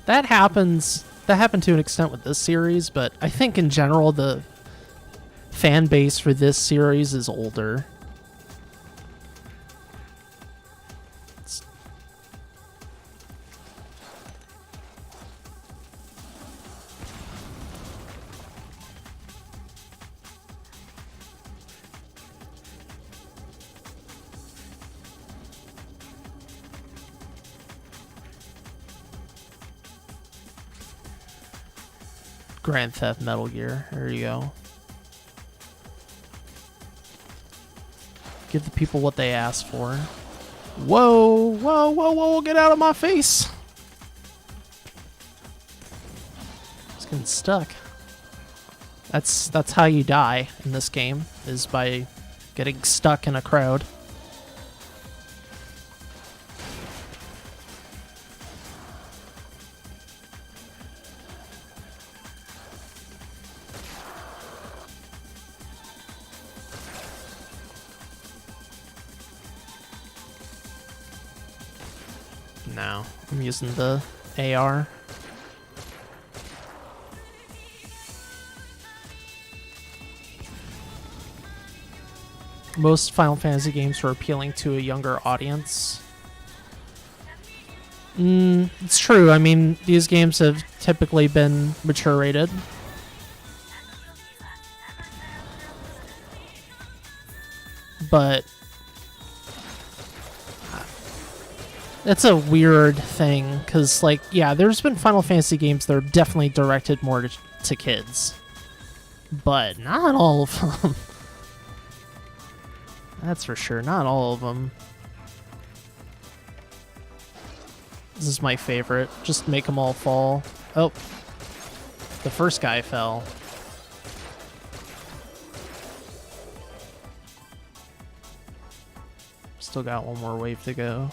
A: That happened to an extent with this series, but I think in general the fan base for this series is older. Grand Theft Metal Gear. There you go. Give the people what they asked for. Whoa, whoa, whoa, whoa, get out of my face. It's getting stuck. That's how you die in this game, is by getting stuck in a crowd. No, I'm using the AR. Most Final Fantasy games are appealing to a younger audience. It's true. I mean, these games have typically been mature rated. But it's a weird thing, because, like, yeah, there's been Final Fantasy games that are definitely directed more to kids. But not all of them. That's for sure, not all of them. This is my favorite. Just make them all fall. Oh. The first guy fell. Still got one more wave to go.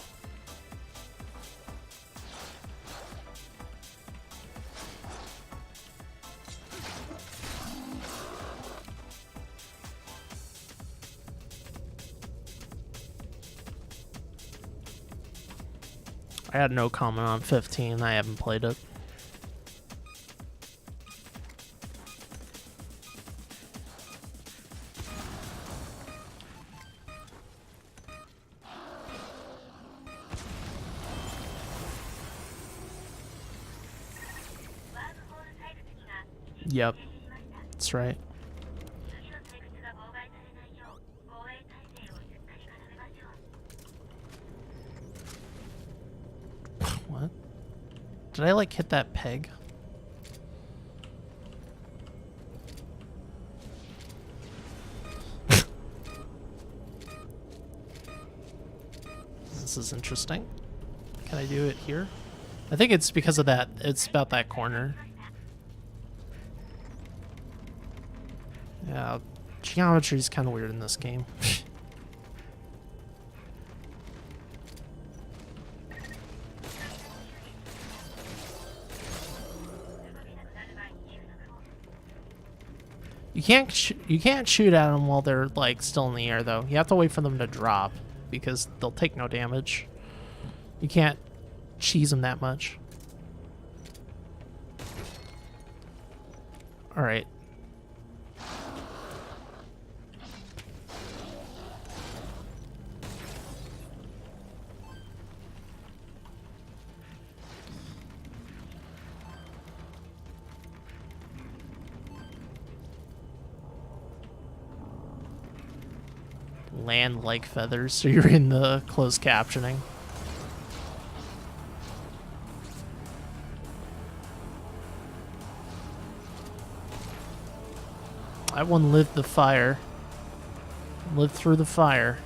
A: I had no comment on 15. I haven't played it. Yep, that's right. What? Did I like hit that peg? This is interesting. Can I do it here? I think it's because of that. It's about that corner. Yeah, geometry is kind of weird in this game. You can't shoot at them while they're like still in the air though. You have to wait for them to drop because they'll take no damage. You can't cheese them that much. All right. Land like feathers, so you're in the closed captioning. That one lived the fire. Lived through the fire.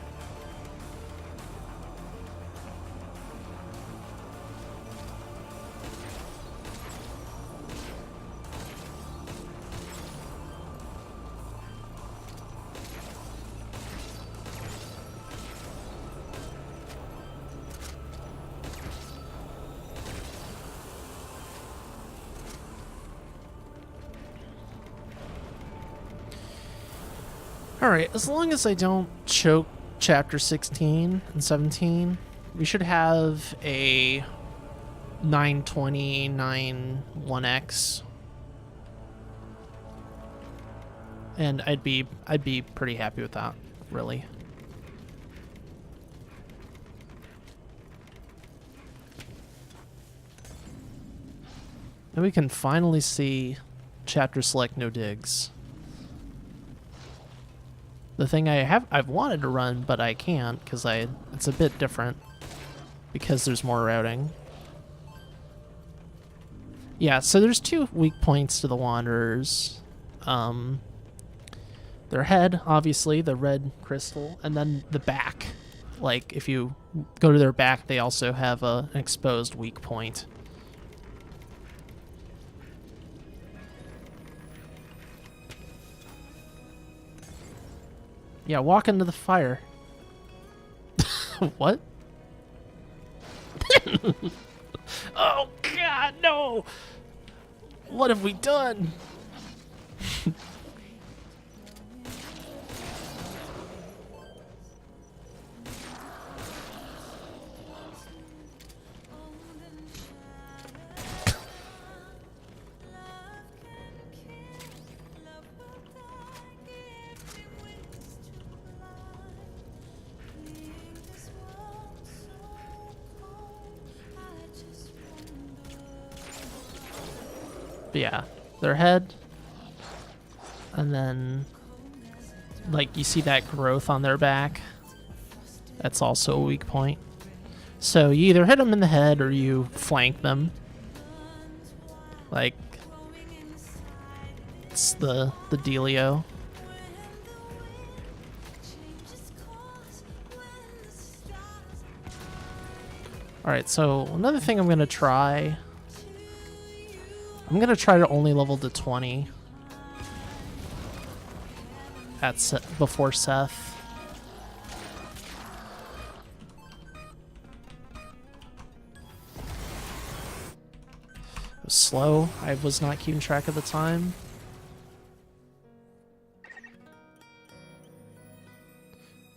A: Alright, as long as I don't choke chapter 16 and 17, we should have a 920, 91X. And I'd be pretty happy with that, really. And we can finally see chapter select no digs. The thing I've wanted to run, but I can't because it's a bit different because there's more routing. Yeah, so there's 2 weak points to the Wanderers. Their head, obviously, the red crystal, and then the back. Like, if you go to their back, they also have an exposed weak point. Yeah, walk into the fire. What? Oh, God, no! What have we done? But yeah, their head, and then like you see that growth on their back. That's also a weak point. So you either hit them in the head or you flank them. Like, it's the dealio. Alright, so another thing I'm gonna try. I'm gonna try to only level to 20 before Seth. It was slow. I was not keeping track of the time.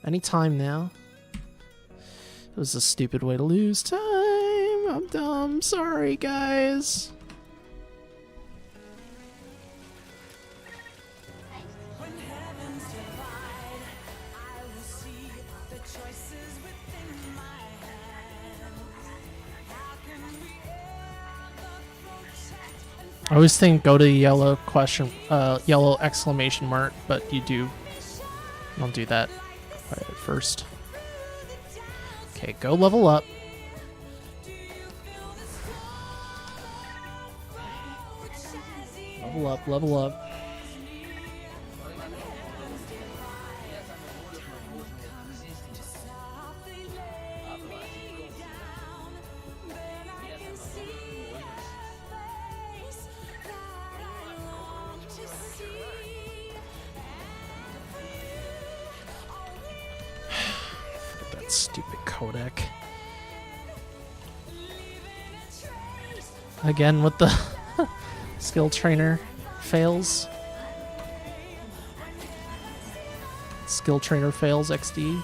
A: Any time now. It was a stupid way to lose time. I'm dumb. Sorry, guys. I always think go to the yellow yellow exclamation mark, but don't do that right at first. Okay, go level up. Level up, level up. That stupid codec. Again with the skill trainer fails. Skill trainer fails XD.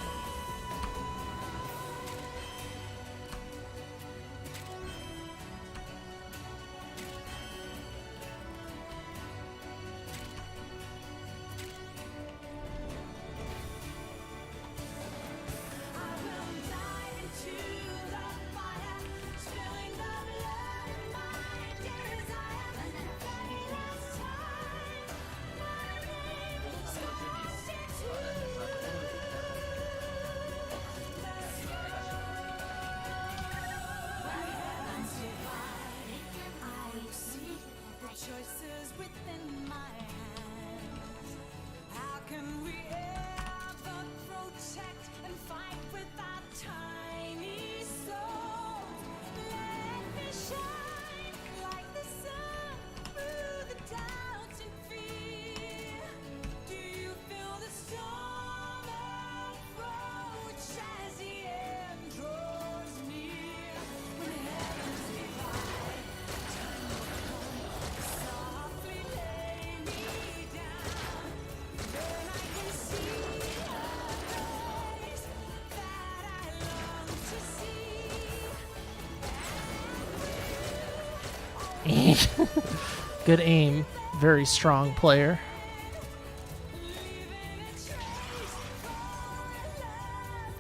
A: Good aim. Very strong player.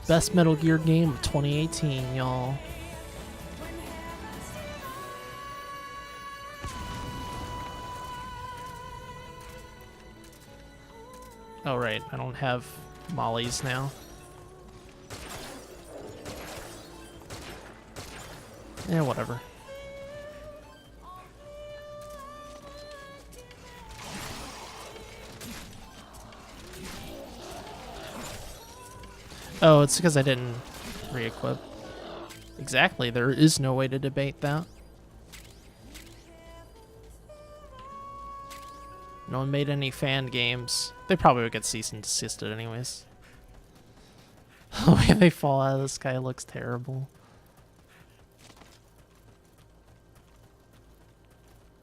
A: Best Metal Gear game of 2018, y'all. Oh, right. I don't have mollies now. Yeah, whatever. Oh, it's because I didn't re-equip. Exactly, there is no way to debate that. No one made any fan games. They probably would get cease and desisted anyways. The way they fall out of the sky looks terrible.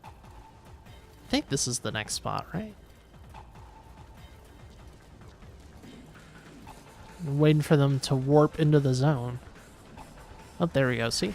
A: I think this is the next spot, right? I'm waiting for them to warp into the zone. Oh, there we go, see?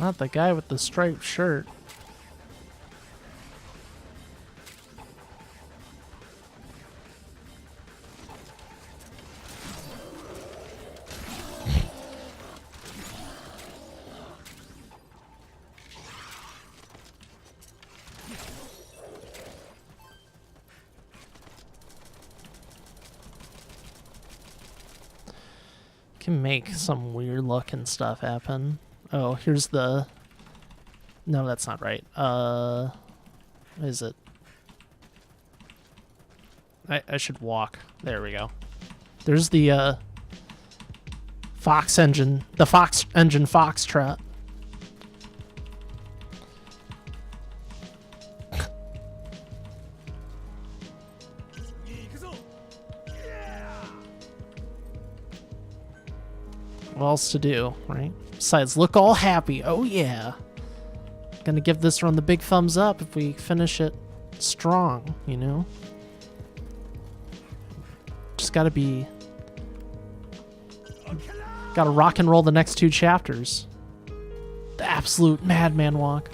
A: Not the guy with the striped shirt. Can make some weird looking stuff happen. Oh, here's the... No, that's not right. What is it? I should walk. There we go. There's the, Fox engine. The Fox engine Foxtrot. What else to do, right? Besides, look all happy. Oh, yeah. Gonna give this run the big thumbs up if we finish it strong, you know? Just gotta be... Gotta rock and roll the next 2 chapters. The absolute madman walk.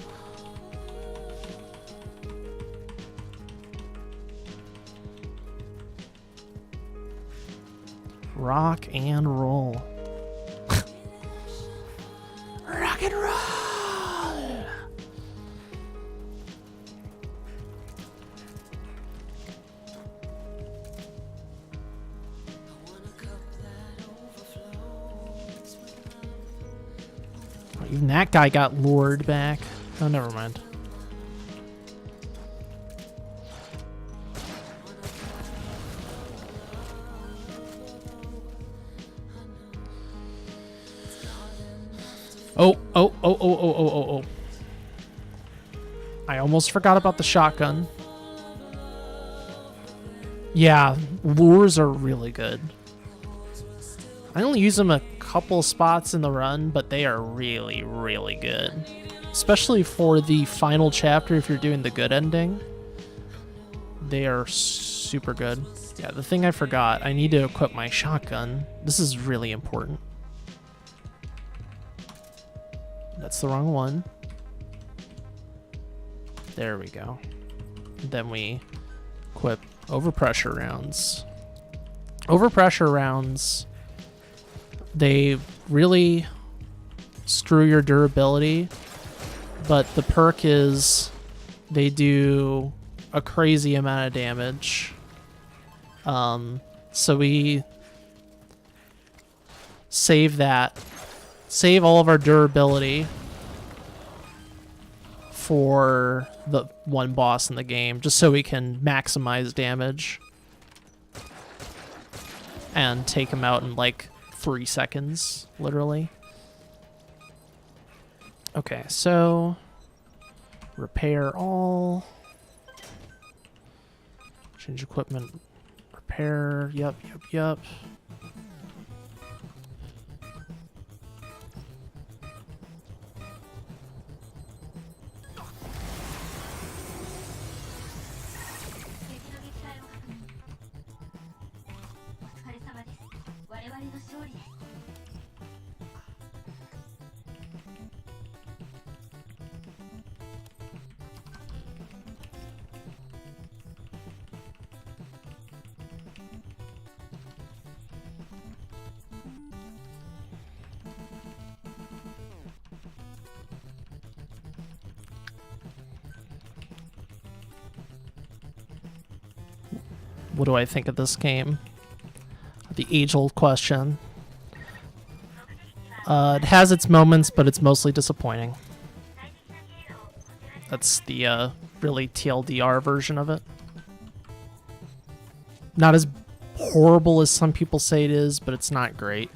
A: Rock and roll. Rock and roll! Even that guy got lured back. Oh, never mind. Oh. I almost forgot about the shotgun. Yeah, lures are really good. I only use them a couple spots in the run, but they are really, really good. Especially for the final chapter if you're doing the good ending. They are super good. Yeah, the thing I forgot, I need to equip my shotgun. This is really important. That's the wrong one. There we go. Then we equip overpressure rounds. Overpressure rounds, they really screw your durability, but the perk is they do a crazy amount of damage. So we save all of our durability for the one boss in the game, just so we can maximize damage and take him out in like 3 seconds, literally. Okay, so repair all. Change equipment. Repair. Yep. What do I think of this game? The age-old question. It has its moments, but it's mostly disappointing. That's the really TLDR version of it. Not as horrible as some people say it is, but it's not great.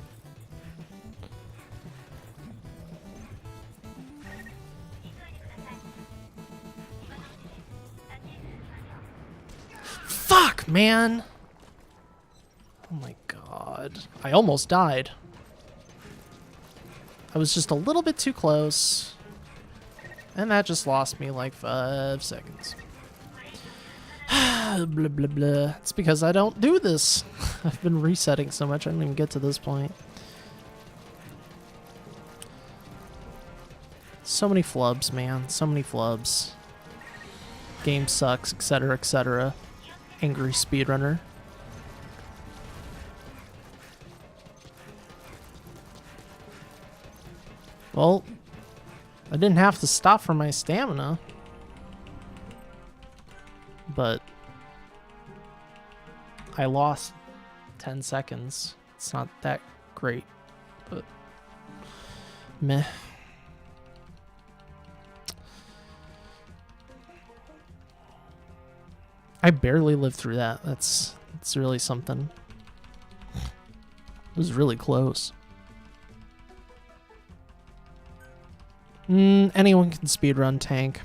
A: Fuck, man! Oh my god. I almost died. I was just a little bit too close. And that just lost me like 5 seconds. Blah, blah, blah. It's because I don't do this. I've been resetting so much I didn't even get to this point. So many flubs, man. So many flubs. Game sucks, etc., etc. Angry speedrunner. Well, I didn't have to stop for my stamina. But I lost 10 seconds. It's not that great, but meh. I barely lived through that. That's really something. It was really close. Anyone can speedrun Tank.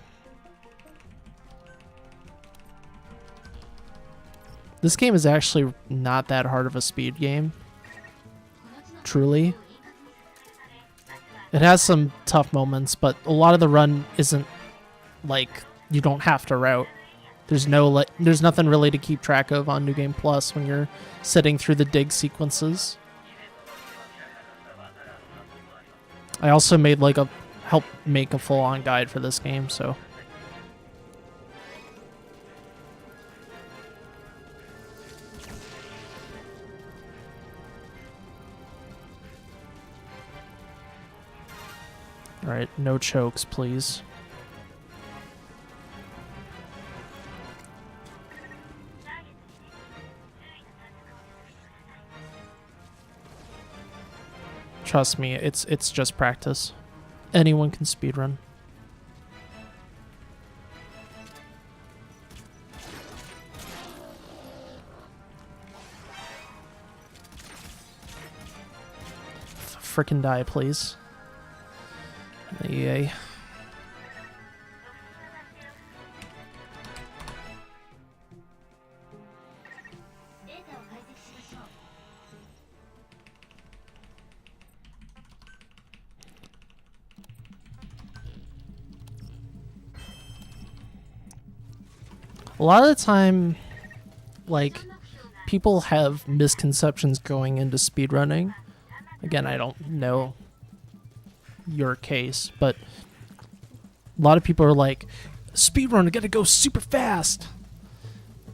A: This game is actually not that hard of a speed game. Truly. It has some tough moments, but a lot of the run isn't like you don't have to route. There's nothing really to keep track of on New Game Plus when you're sitting through the dig sequences. I also made like help make a full-on guide for this game, so. All right, no chokes, please. Trust me, it's just practice. Anyone can speedrun. Frickin' die, please. Yay. A lot of the time, like, people have misconceptions going into speedrunning. Again, I don't know your case, but a lot of people are like, speedrun, I gotta go super fast.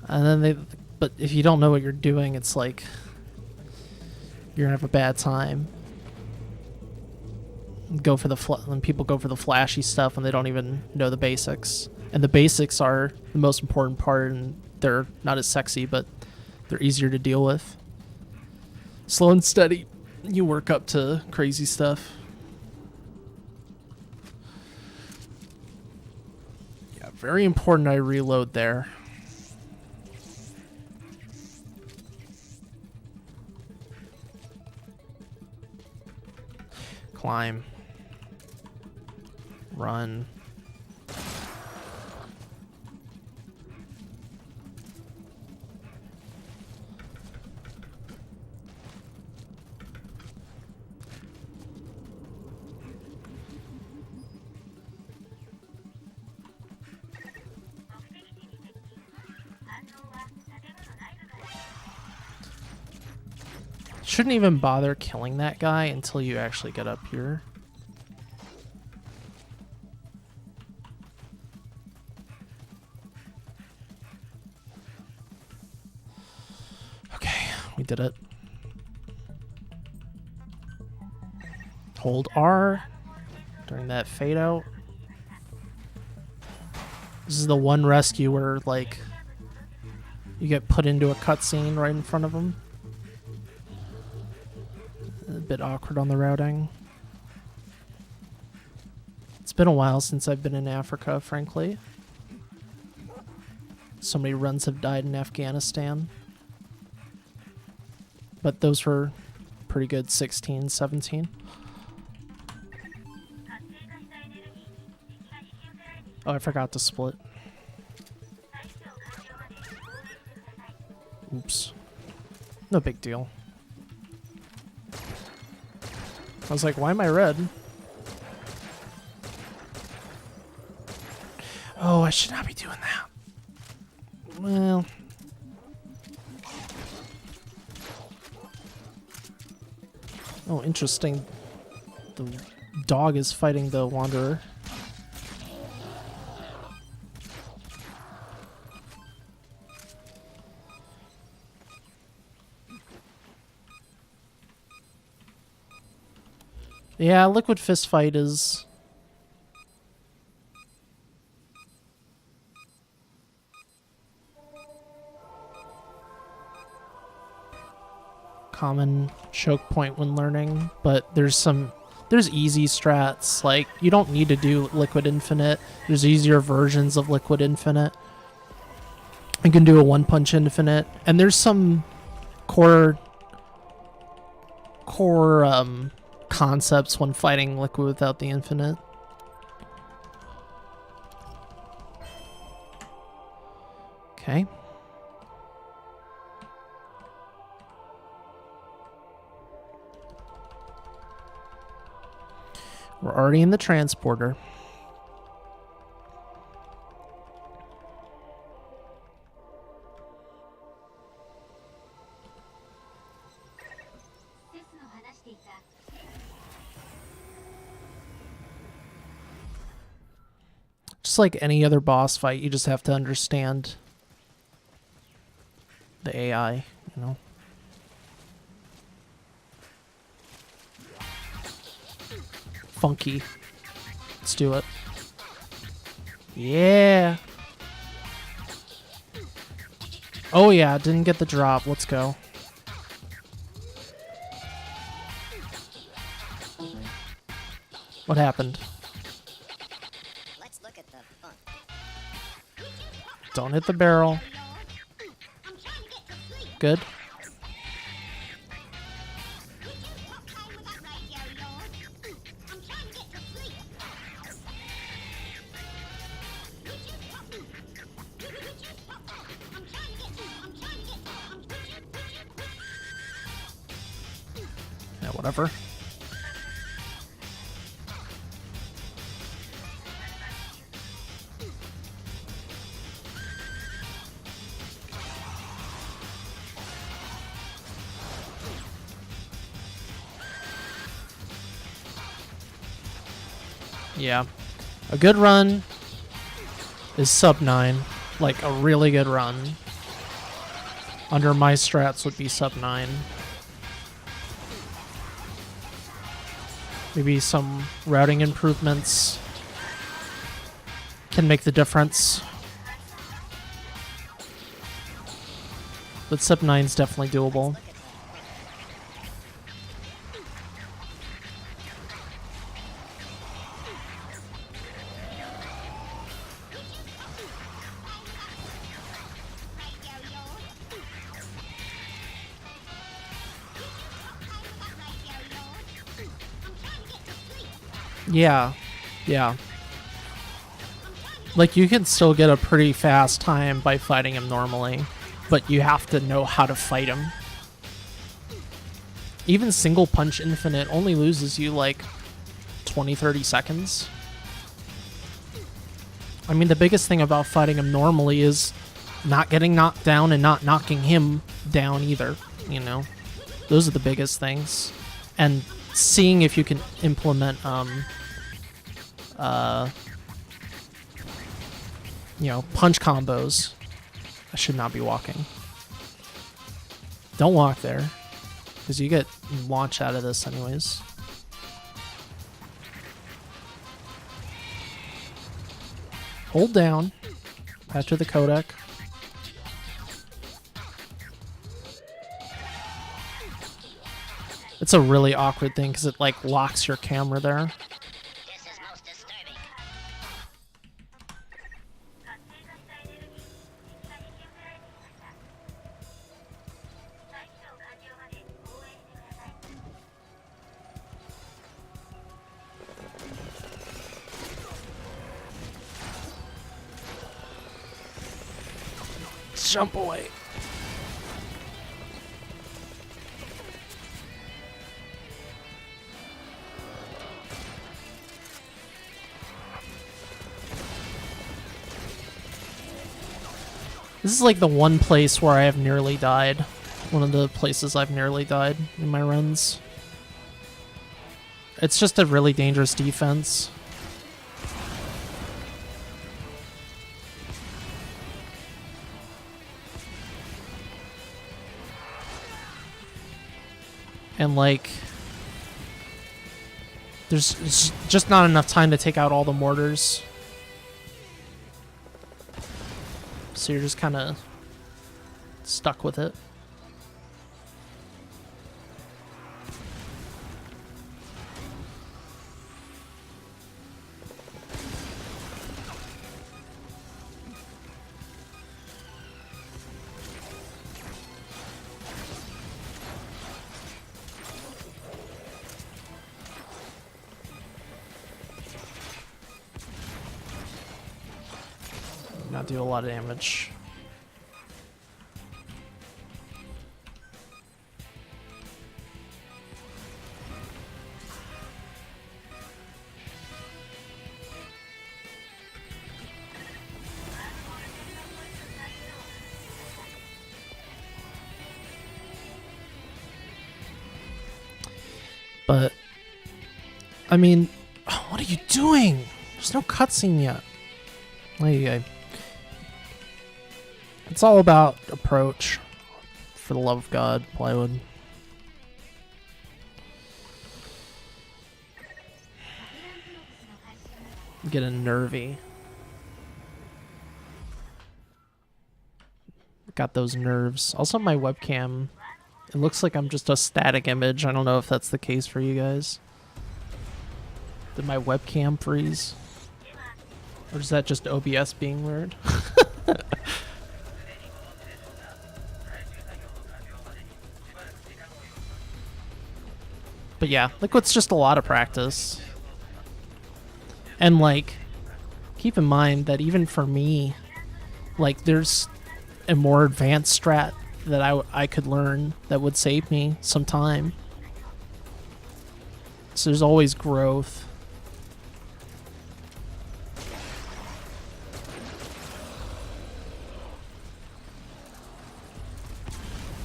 A: And then but if you don't know what you're doing, it's like, you're gonna have a bad time. When people go for the flashy stuff and they don't even know the basics. And the basics are the most important part, and they're not as sexy, but they're easier to deal with. Slow and steady, you work up to crazy stuff. Yeah, very important I reload there. Climb. Run. Shouldn't even bother killing that guy until you actually get up here. Okay, we did it. Hold R during that fade out. This is the one rescue where, like, you get put into a cutscene right in front of him. A bit awkward on the routing. It's been a while since I've been in Africa, frankly. So many runs have died in Afghanistan. But those were pretty good, 16, 17. Oh, I forgot to split. Oops. No big deal. I was like, why am I red? Oh, I should not be doing that. Well. Oh, interesting. The dog is fighting the Wanderer. Yeah, Liquid Fist Fight is... common choke point when learning, but there's easy strats. Like, you don't need to do Liquid Infinite. There's easier versions of Liquid Infinite. You can do a one punch infinite, and there's some core concepts when fighting Liquid without the infinite. Okay. We're already in the transporter. Just like any other boss fight, you just have to understand the AI, you know? Funky. Let's do it. Yeah. Oh yeah, didn't get the drop. Let's go. What happened?
B: Let's look at the fun.
A: Don't hit the barrel. Good. Yeah, whatever. Yeah. A good run is sub 9. Like, a really good run. Under my strats would be sub 9. Maybe some routing improvements can make the difference. But sub 9 is definitely doable. Yeah, yeah. Like, you can still get a pretty fast time by fighting him normally, but you have to know how to fight him. Even single punch infinite only loses you like 20-30 seconds. I mean, the biggest thing about fighting him normally is not getting knocked down and not knocking him down either, you know? Those are the biggest things. And seeing if you can implement, you know, punch combos. I should not be walking. Don't walk there, because you get launched out of this anyways. Hold down after the codec. It's a really awkward thing because it like locks your camera there.
B: This is most disturbing.
A: Jump away. This is like the one place where I have nearly died. One of the places I've nearly died in my runs. It's just a really dangerous defense. And like, there's just not enough time to take out all the mortars. So you're just kind of stuck with it. not do a lot of damage. But, I mean, what are you doing? There's no cutscene yet. It's all about approach. For the love of God, Plywood. Getting nervy. Got those nerves. Also, my webcam. It looks like I'm just a static image. I don't know if that's the case for you guys. Did my webcam freeze? Or is that just OBS being weird? But yeah, like it's just a lot of practice. And like, keep in mind that even for me, like there's a more advanced strat that I could learn that would save me some time. So there's always growth.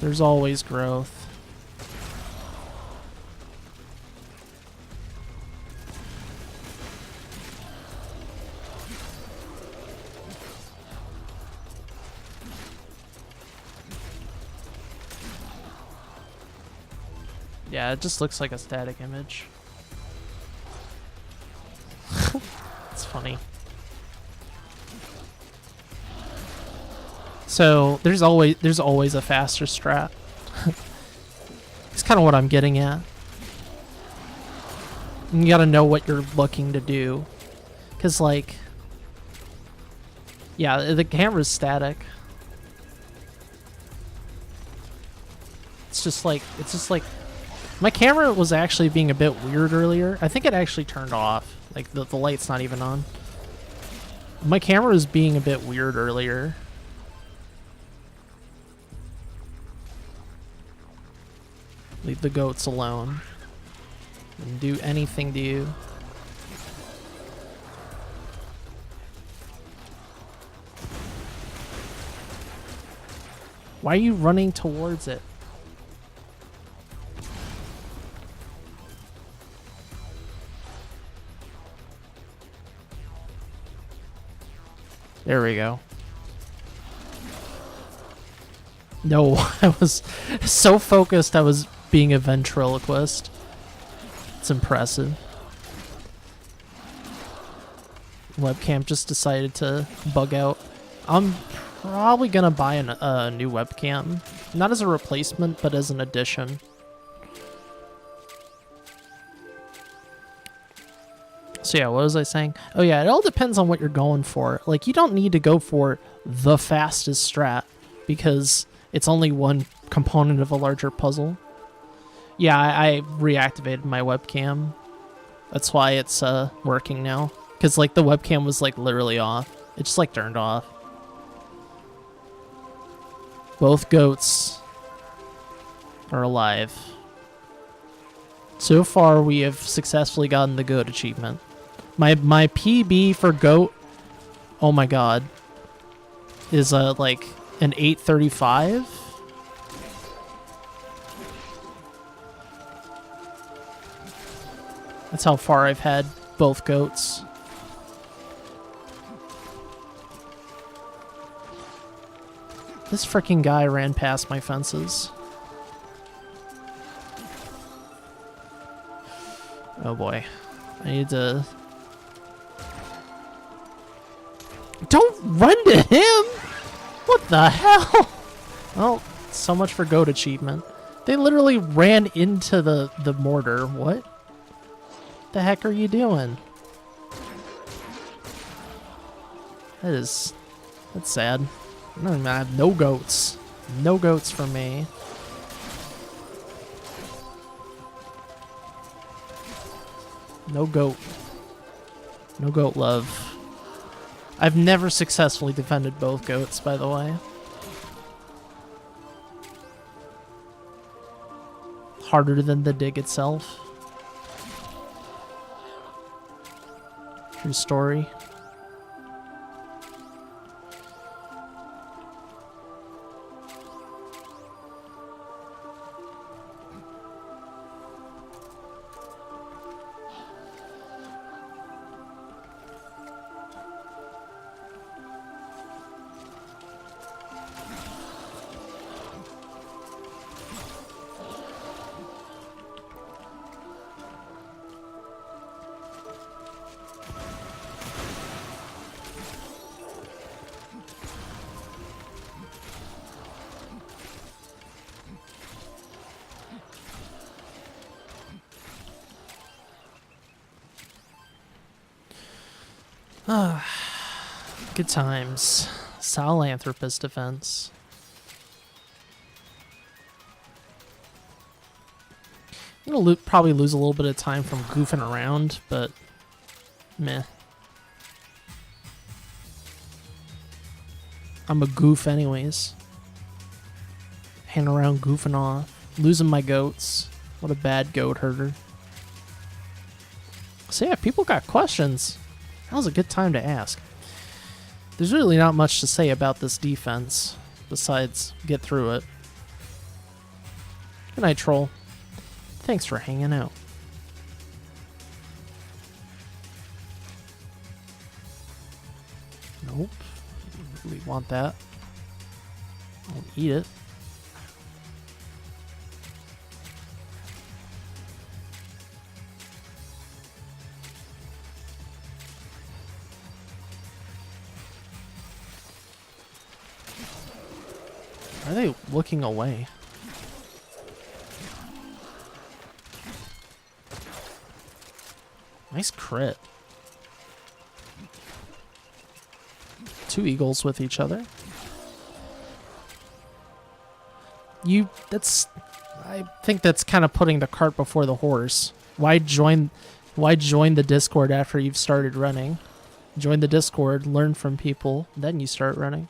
A: There's always growth. Yeah, it just looks like a static image. It's funny. So there's always a faster strat. It's kind of what I'm getting at. You gotta know what you're looking to do, cause like, yeah, the camera's static. It's just like my camera was actually being a bit weird earlier. I think it actually turned off. Like the light's not even on. My camera was being a bit weird earlier. Leave the goats alone. And do anything to you. Why are you running towards it? There we go. No, I was so focused I was being a ventriloquist. It's impressive. Webcam just decided to bug out. I'm probably gonna buy a new webcam. Not as a replacement, but as an addition. So yeah, what was I saying? Oh yeah, it all depends on what you're going for. Like, you don't need to go for the fastest strat because it's only one component of a larger puzzle. Yeah, I reactivated my webcam. That's why it's working now. Because like the webcam was like literally off. It just like turned off. Both goats are alive. So far we have successfully gotten the goat achievement. My PB for goat, oh my god, is like an 835. That's how far I've had both goats. This freaking guy ran past my fences. Oh boy. I need to... Don't run to him! What the hell? Well, so much for goat achievement. They literally ran into the mortar. What the heck are you doing? That's sad. I have no goats. No goats for me. No goat. No goat love. I've never successfully defended both goats, by the way. Harder than the dig itself. True story. Good times. Sahelanthropus defense. I'm gonna probably lose a little bit of time from goofing around, but meh. I'm a goof anyways. Hanging around goofing off. Losing my goats. What a bad goat herder. So yeah, people got questions. Now's a good time to ask. There's really not much to say about this defense, besides get through it. Good night, troll. Thanks for hanging out. Nope. We want that. I'll eat it. Are they looking away? Nice crit. Two eagles with each other. I think that's kind of putting the cart before the horse. Why join the Discord after you've started running? Join the Discord, learn from people, then you start running.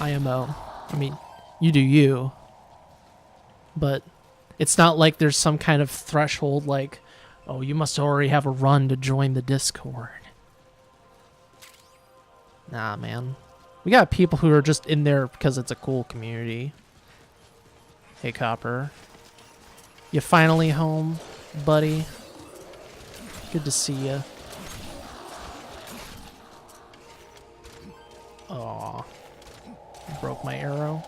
A: IMO. I mean, you do you. But it's not like there's some kind of threshold like, oh, you must already have a run to join the Discord. Nah, man. We got people who are just in there because it's a cool community. Hey, Copper. You finally home, buddy? Good to see you. Aw. Broke my arrow.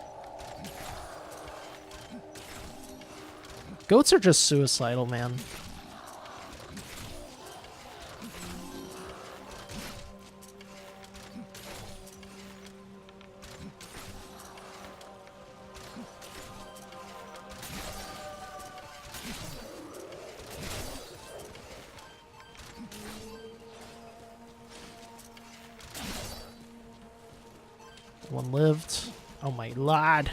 A: Goats are just suicidal, man. One lived. Oh my lord.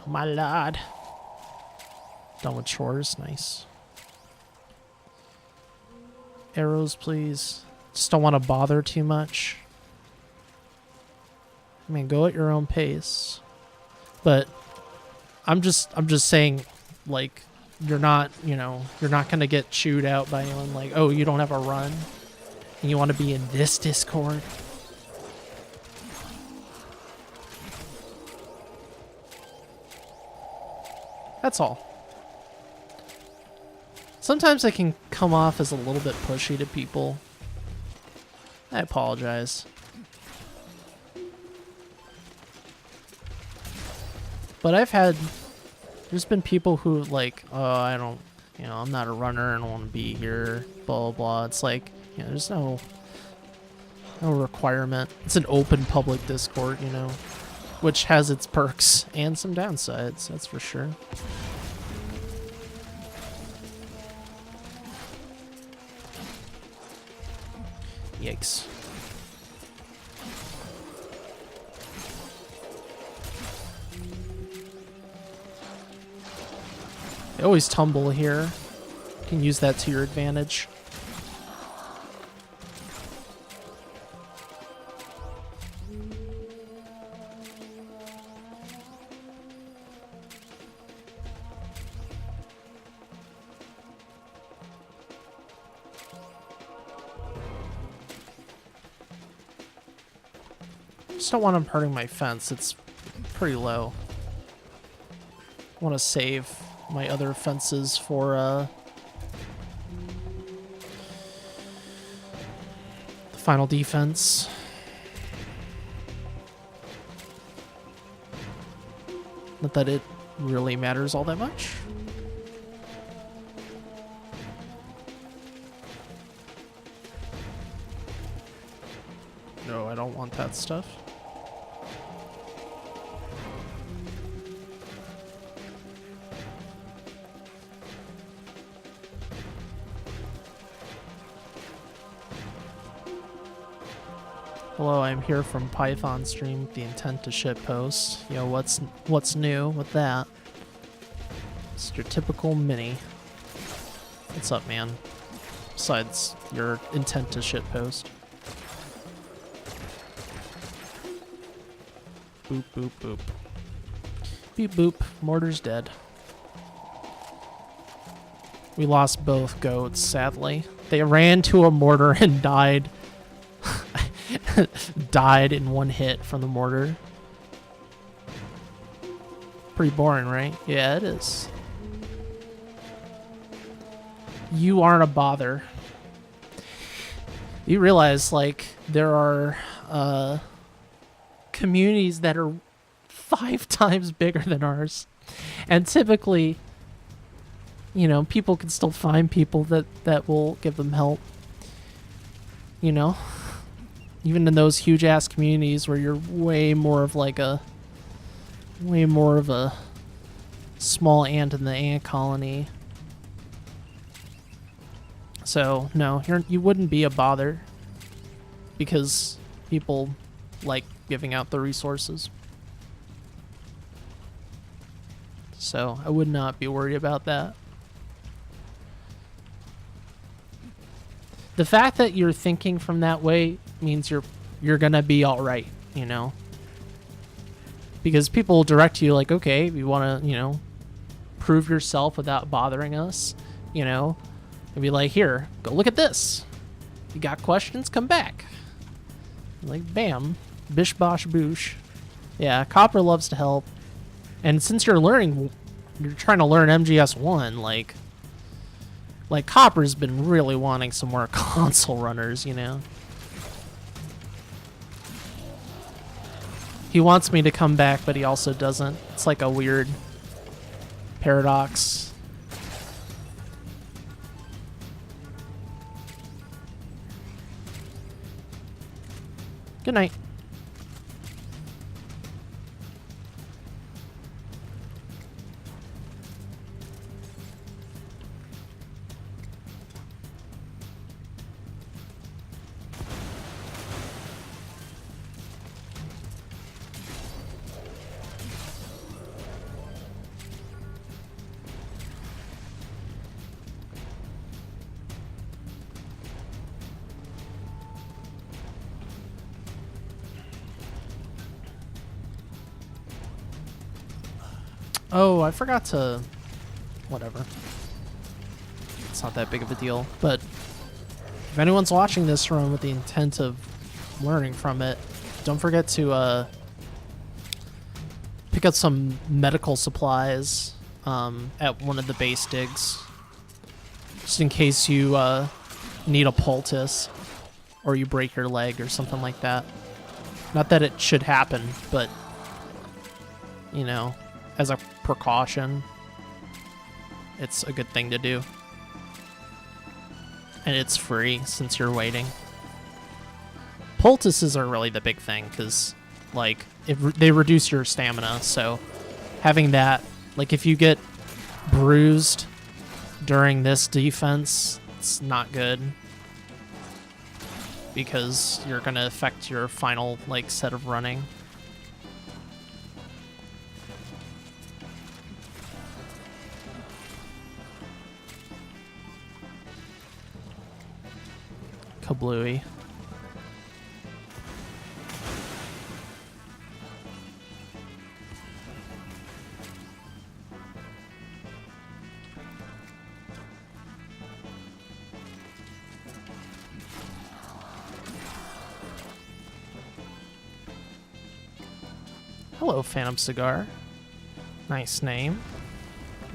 A: Oh my lord. Done with chores. Nice. Arrows, please. Just don't want to bother too much. I mean, go at your own pace. But I'm just saying, like, you're not gonna get chewed out by anyone. Like, oh, you don't have a run, and you want to be in this Discord. That's all. Sometimes I can come off as a little bit pushy to people. I apologize. But there's been people who like, oh, I'm not a runner and I don't want to be here, blah, blah, blah. It's like, there's no requirement. It's an open public Discord, which has its perks and some downsides, that's for sure. Yikes. They always tumble here. You can use that to your advantage. Just don't want him hurting my fence. It's pretty low. I want to save my other fences for the final defense. Not that it really matters all that much. No, I don't want that stuff. Hello, I'm here from Python stream with the intent to shitpost. Yo, what's new with that? It's your typical mini. What's up, man? Besides your intent to shitpost. Boop, boop, boop. Beep, boop. Mortar's dead. We lost both goats, sadly. They ran to a mortar and died. Died in one hit from the mortar. Pretty boring, right? Yeah, it is. You aren't a bother. You realize, like, there are communities that are 5 times bigger than ours. And typically, you know, people can still find people that will give them help. You know? Even in those huge ass communities where you're way more of a small ant in the ant colony. So no, you wouldn't be a bother because people like giving out the resources. So I would not be worried about that. The fact that you're thinking from that way means you're gonna be all right, you know? Because people will direct you like, okay, if you want to, you know, prove yourself without bothering us, you know, and be like, here, go look at this. You got questions? Come back. Like, bam, bish bosh boosh. Yeah, Copper loves to help. And since you're trying to learn MGS1, like Copper's been really wanting some more console runners, you know? He wants me to come back, but he also doesn't. It's like a weird paradox. Good night. Oh, I forgot to... Whatever. It's not that big of a deal. But if anyone's watching this run with the intent of learning from it, don't forget to pick up some medical supplies at one of the base digs. Just in case you need a poultice or you break your leg or something like that. Not that it should happen, but, you know, as a precaution, it's a good thing to do. And it's free since you're waiting. Poultices are really the big thing because, like, they reduce your stamina. So having that, like, if you get bruised during this defense, it's not good because you're gonna affect your final, like, set of running. Kablooey. Hello, Phantom Cigar. Nice name.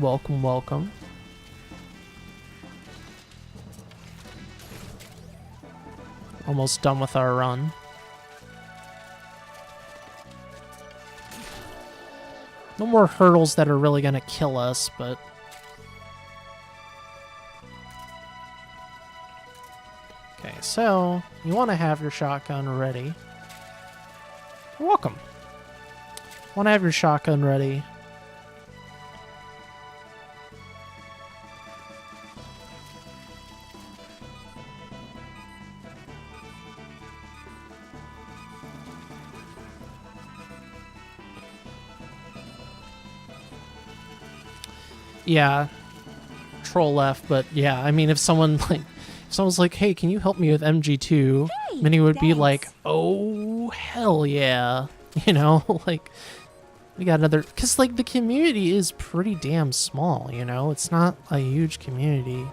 A: Welcome, welcome. Almost done with our run. No more hurdles that are really gonna kill us, but... Okay, so you want to have your shotgun ready. You're welcome. Want to have your shotgun ready. Yeah, troll left, but yeah, I mean, if someone someone's like, "Hey, can you help me with MG2?"
C: Hey,
A: Many would be
C: thanks.
A: like, "Oh, hell yeah!" You know, like we got another, because like the community is pretty damn small. You know, it's not a huge community.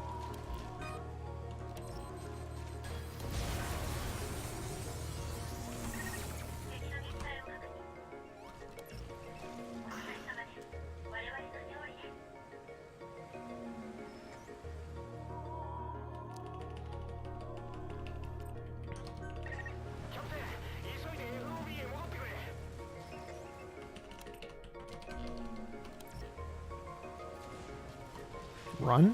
A: Run.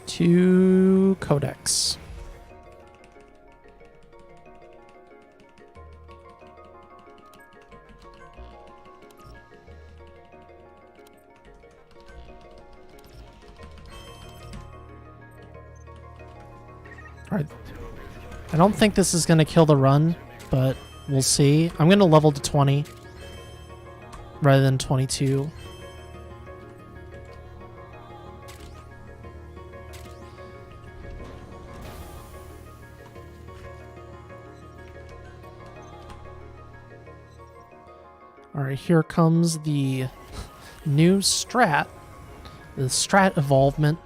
A: To Codex. Alright. I don't think this is going to kill the run, but we'll see. I'm going to level to 20 rather than 22. Alright, here comes the new strat. The strat evolvement.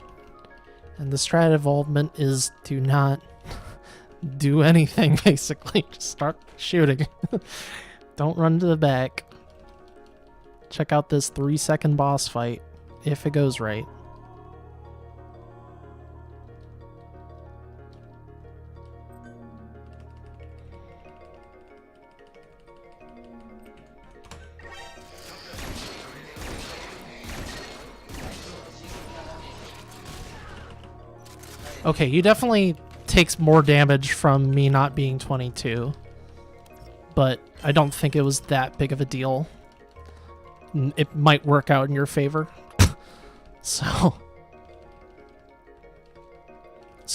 A: And the strat evolvement is to not do anything, basically. Just start shooting. Don't run to the back. Check out this 3-second boss fight, if it goes right. Okay, you definitely takes more damage from me not being 22. But I don't think it was that big of a deal. It might work out in your favor. So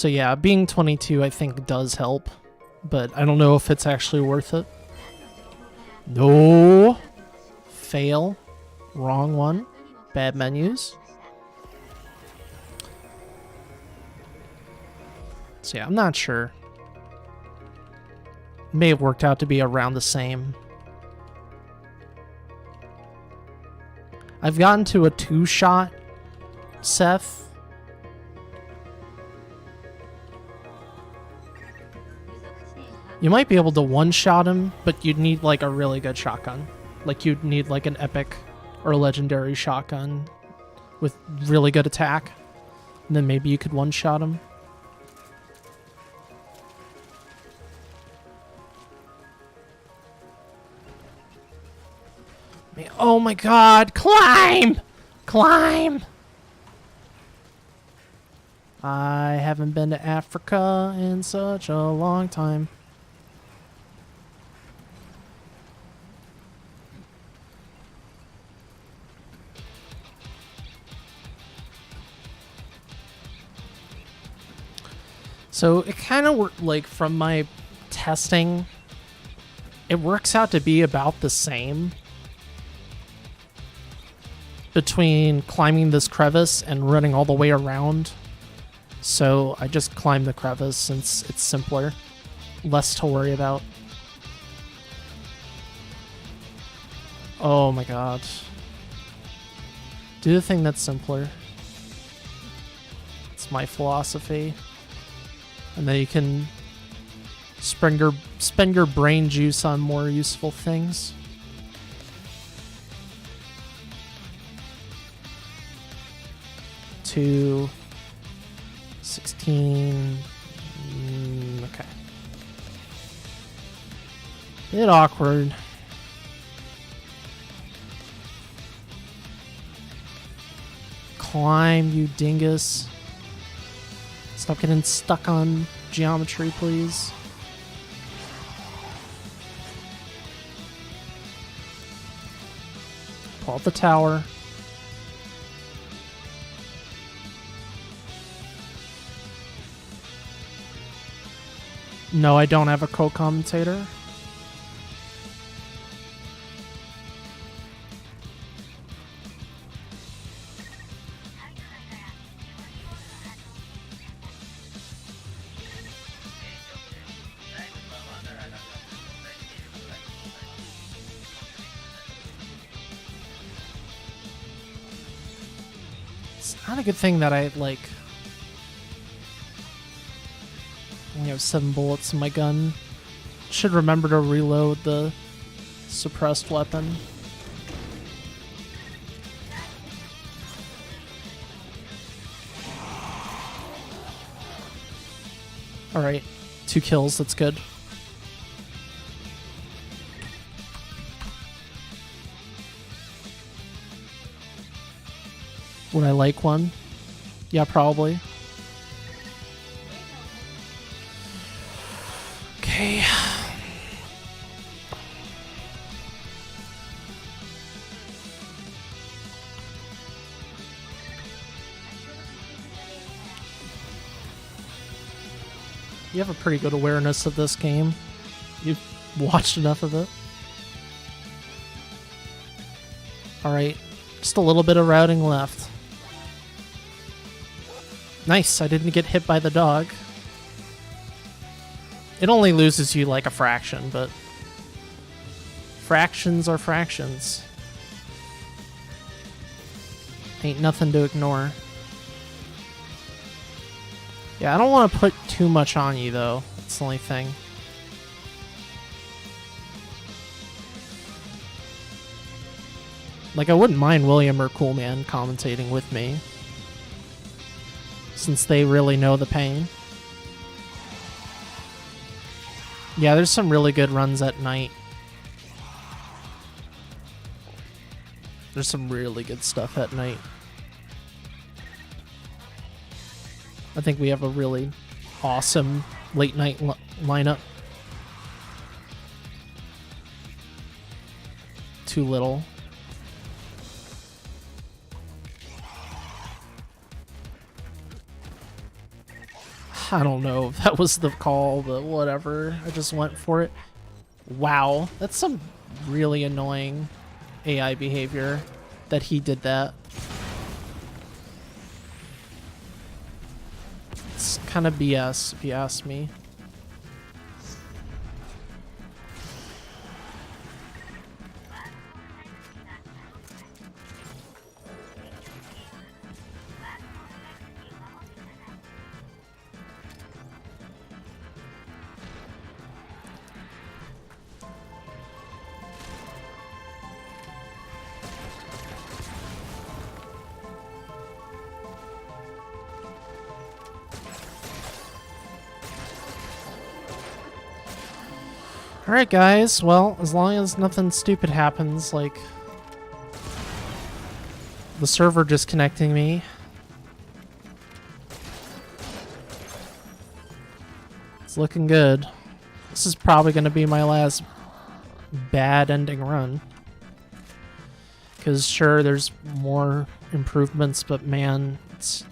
A: yeah, being 22 I think does help. But I don't know if it's actually worth it. No! Fail. Wrong one. Bad menus. So yeah, I'm not sure. May have worked out to be around the same. I've gotten to a 2-shot, Seth. You might be able to 1-shot him, but you'd need like a really good shotgun. Like you'd need like an epic or legendary shotgun with really good attack. And then maybe you could 1-shot him. Oh my god, climb! Climb! I haven't been to Africa in such a long time. So it kind of worked, like from my testing, it works out to be about the same between climbing this crevice and running all the way around. So I just climb the crevice since it's simpler, less to worry about. Oh my god. Do the thing that's simpler. It's my philosophy. And then you can spend your brain juice on more useful things. To 16. Okay. Bit awkward. Climb, you dingus. Stop getting stuck on geometry, please. Pull out the tower. No, I don't have a co-commentator. It's not a good thing that I, like, only have 7 bullets in my gun. Should remember to reload the suppressed weapon. Alright, 2 kills, that's good. Would I like one? Yeah, probably. Okay. You have a pretty good awareness of this game. You've watched enough of it. Alright, just a little bit of routing left. Nice, I didn't get hit by the dog. It only loses you like a fraction, but fractions are fractions. Ain't nothing to ignore. Yeah, I don't want to put too much on you, though. That's the only thing. Like, I wouldn't mind William or Coolman commentating with me, since they really know the pain. Yeah, there's some really good runs at night. There's some really good stuff at night. I think we have a really awesome late night lineup. Too little. I don't know if that was the call, but whatever. I just went for it. Wow, that's some really annoying AI behavior that he did that. It's kind of BS, if you ask me. Alright guys, well, as long as nothing stupid happens, like the server disconnecting me. It's looking good. This is probably going to be my last bad ending run. Because sure, there's more improvements, but man, it's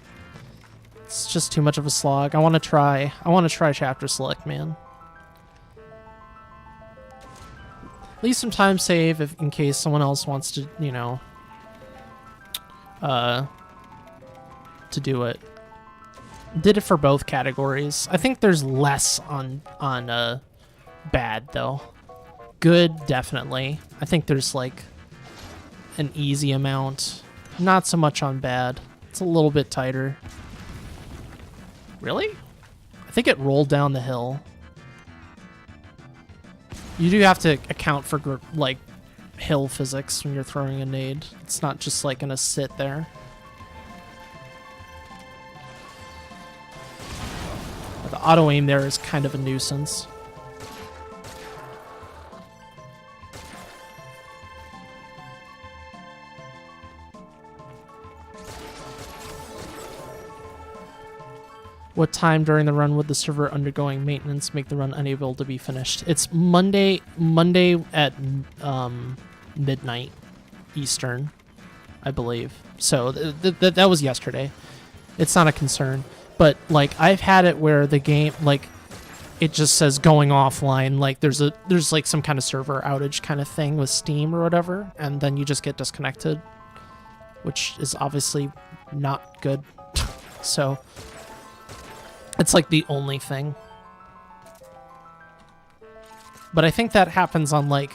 A: just too much of a slog. I want to try chapter select, man. Leave some time save if, in case someone else wants to, you know, to do it. Did it for both categories. I think there's less on bad though. Good, definitely. I think there's like an easy amount. Not so much on bad. It's a little bit tighter. Really? I think it rolled down the hill. You do have to account for like hill physics when you're throwing a nade. It's not just like gonna sit there. But the auto aim there is kind of a nuisance. What time during the run would the server undergoing maintenance make the run unable to be finished? It's Monday at midnight Eastern, I believe. So that was yesterday. It's not a concern. But like I've had it where the game like it just says going offline, like there's like some kind of server outage kind of thing with Steam or whatever, and then you just get disconnected, which is obviously not good. So it's like the only thing. But I think that happens on like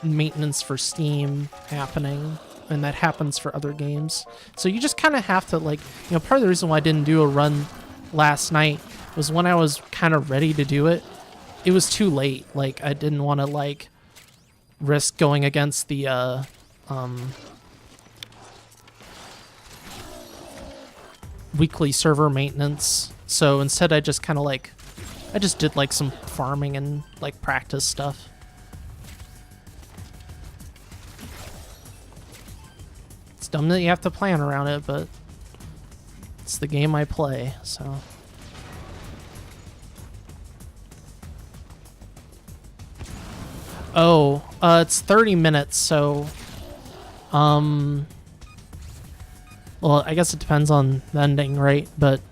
A: maintenance for Steam happening, and that happens for other games. So you just kind of have to like, you know, part of the reason why I didn't do a run last night was when I was kind of ready to do it, it was too late. Like I didn't want to like risk going against the weekly server maintenance. So instead I just kind of like, I just did like some farming and like practice stuff. It's dumb that you have to plan around it, but it's the game I play, so. Oh, it's 30 minutes, so, well, I guess it depends on the ending, right? But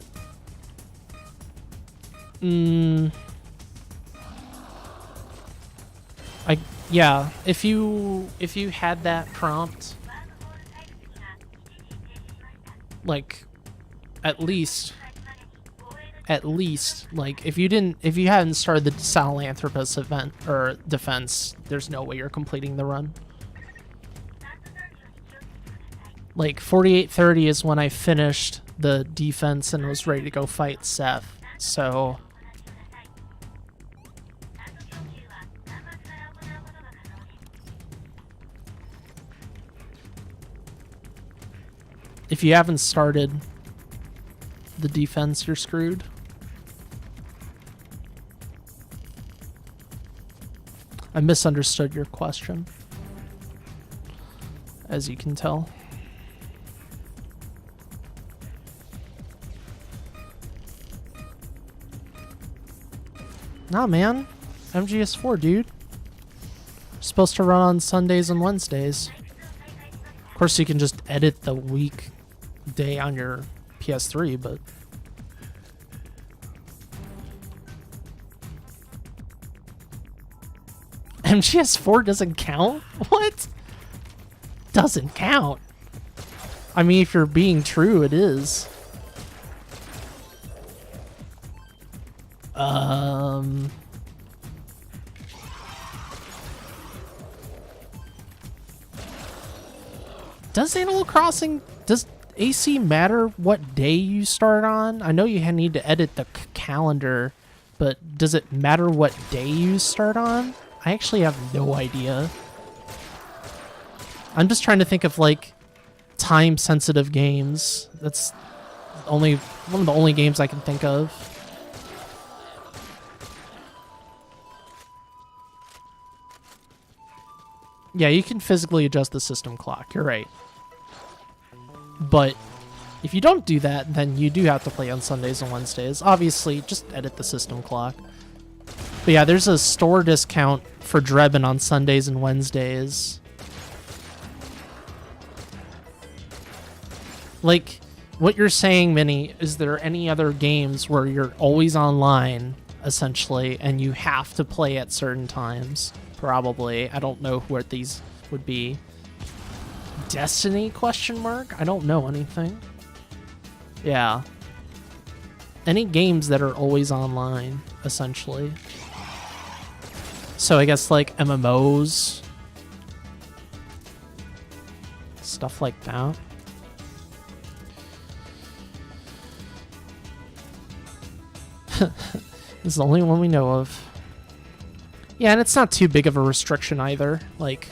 A: yeah, if you had that prompt, like at least like if you hadn't started the Sahelanthropus event or defense, there's no way you're completing the run. Like 48:30 is when I finished the defense and was ready to go fight Seth. So if you haven't started the defense, you're screwed. I misunderstood your question, as you can tell. Nah, man. MGS4, dude. Supposed to run on Sundays and Wednesdays. Of course, you can just edit the weekday on your PS3, but MGS4 doesn't count? What? Doesn't count. I mean, if you're being true, it is. Does Animal Crossing, does AC matter what day you start on? I know you need to edit the calendar, but does it matter what day you start on? I actually have no idea. I'm just trying to think of like time-sensitive games. That's only one of the only games I can think of. Yeah, you can physically adjust the system clock. You're right. But if you don't do that, then you do have to play on Sundays and Wednesdays. Obviously, just edit the system clock. But yeah, there's a store discount for Drebin on Sundays and Wednesdays. Like, what you're saying, Minnie, is there any other games where you're always online, essentially, and you have to play at certain times? Probably. I don't know what these would be. Destiny, question mark? I don't know anything. Yeah. Any games that are always online, essentially. So I guess like MMOs. Stuff like that. This is the only one we know of. Yeah, and it's not too big of a restriction either. Like,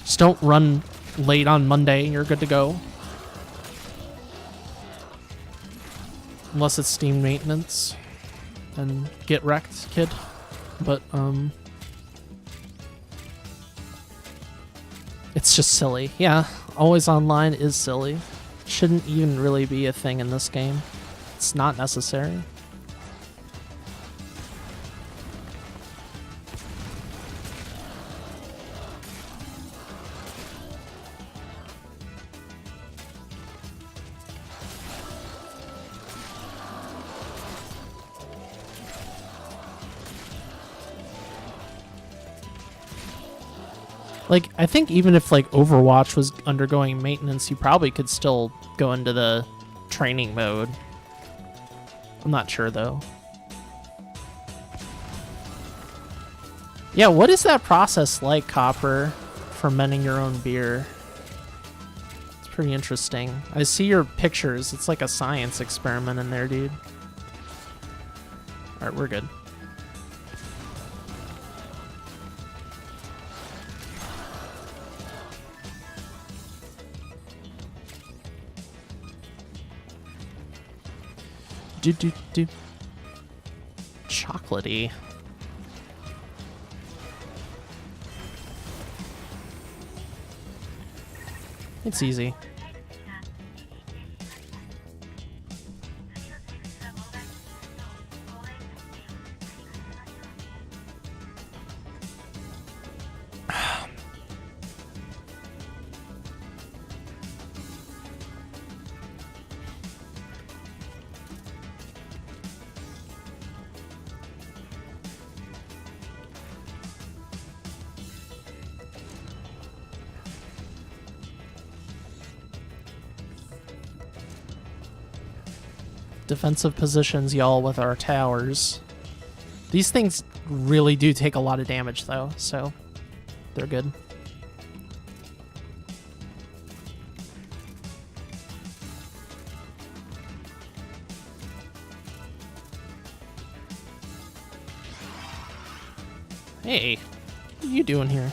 A: just don't run late on Monday and you're good to go. Unless it's Steam maintenance. And get wrecked, kid. But, it's just silly. Yeah, always online is silly. Shouldn't even really be a thing in this game. It's not necessary. Like, I think even if, like, Overwatch was undergoing maintenance, you probably could still go into the training mode. I'm not sure, though. Yeah, what is that process like, Copper? Fermenting your own beer. It's pretty interesting. I see your pictures. It's like a science experiment in there, dude. Alright, we're good. Do. Chocolatey. It's easy. Defensive positions, y'all, with our towers. These things really do take a lot of damage, though, so they're good. Hey, what are you doing here?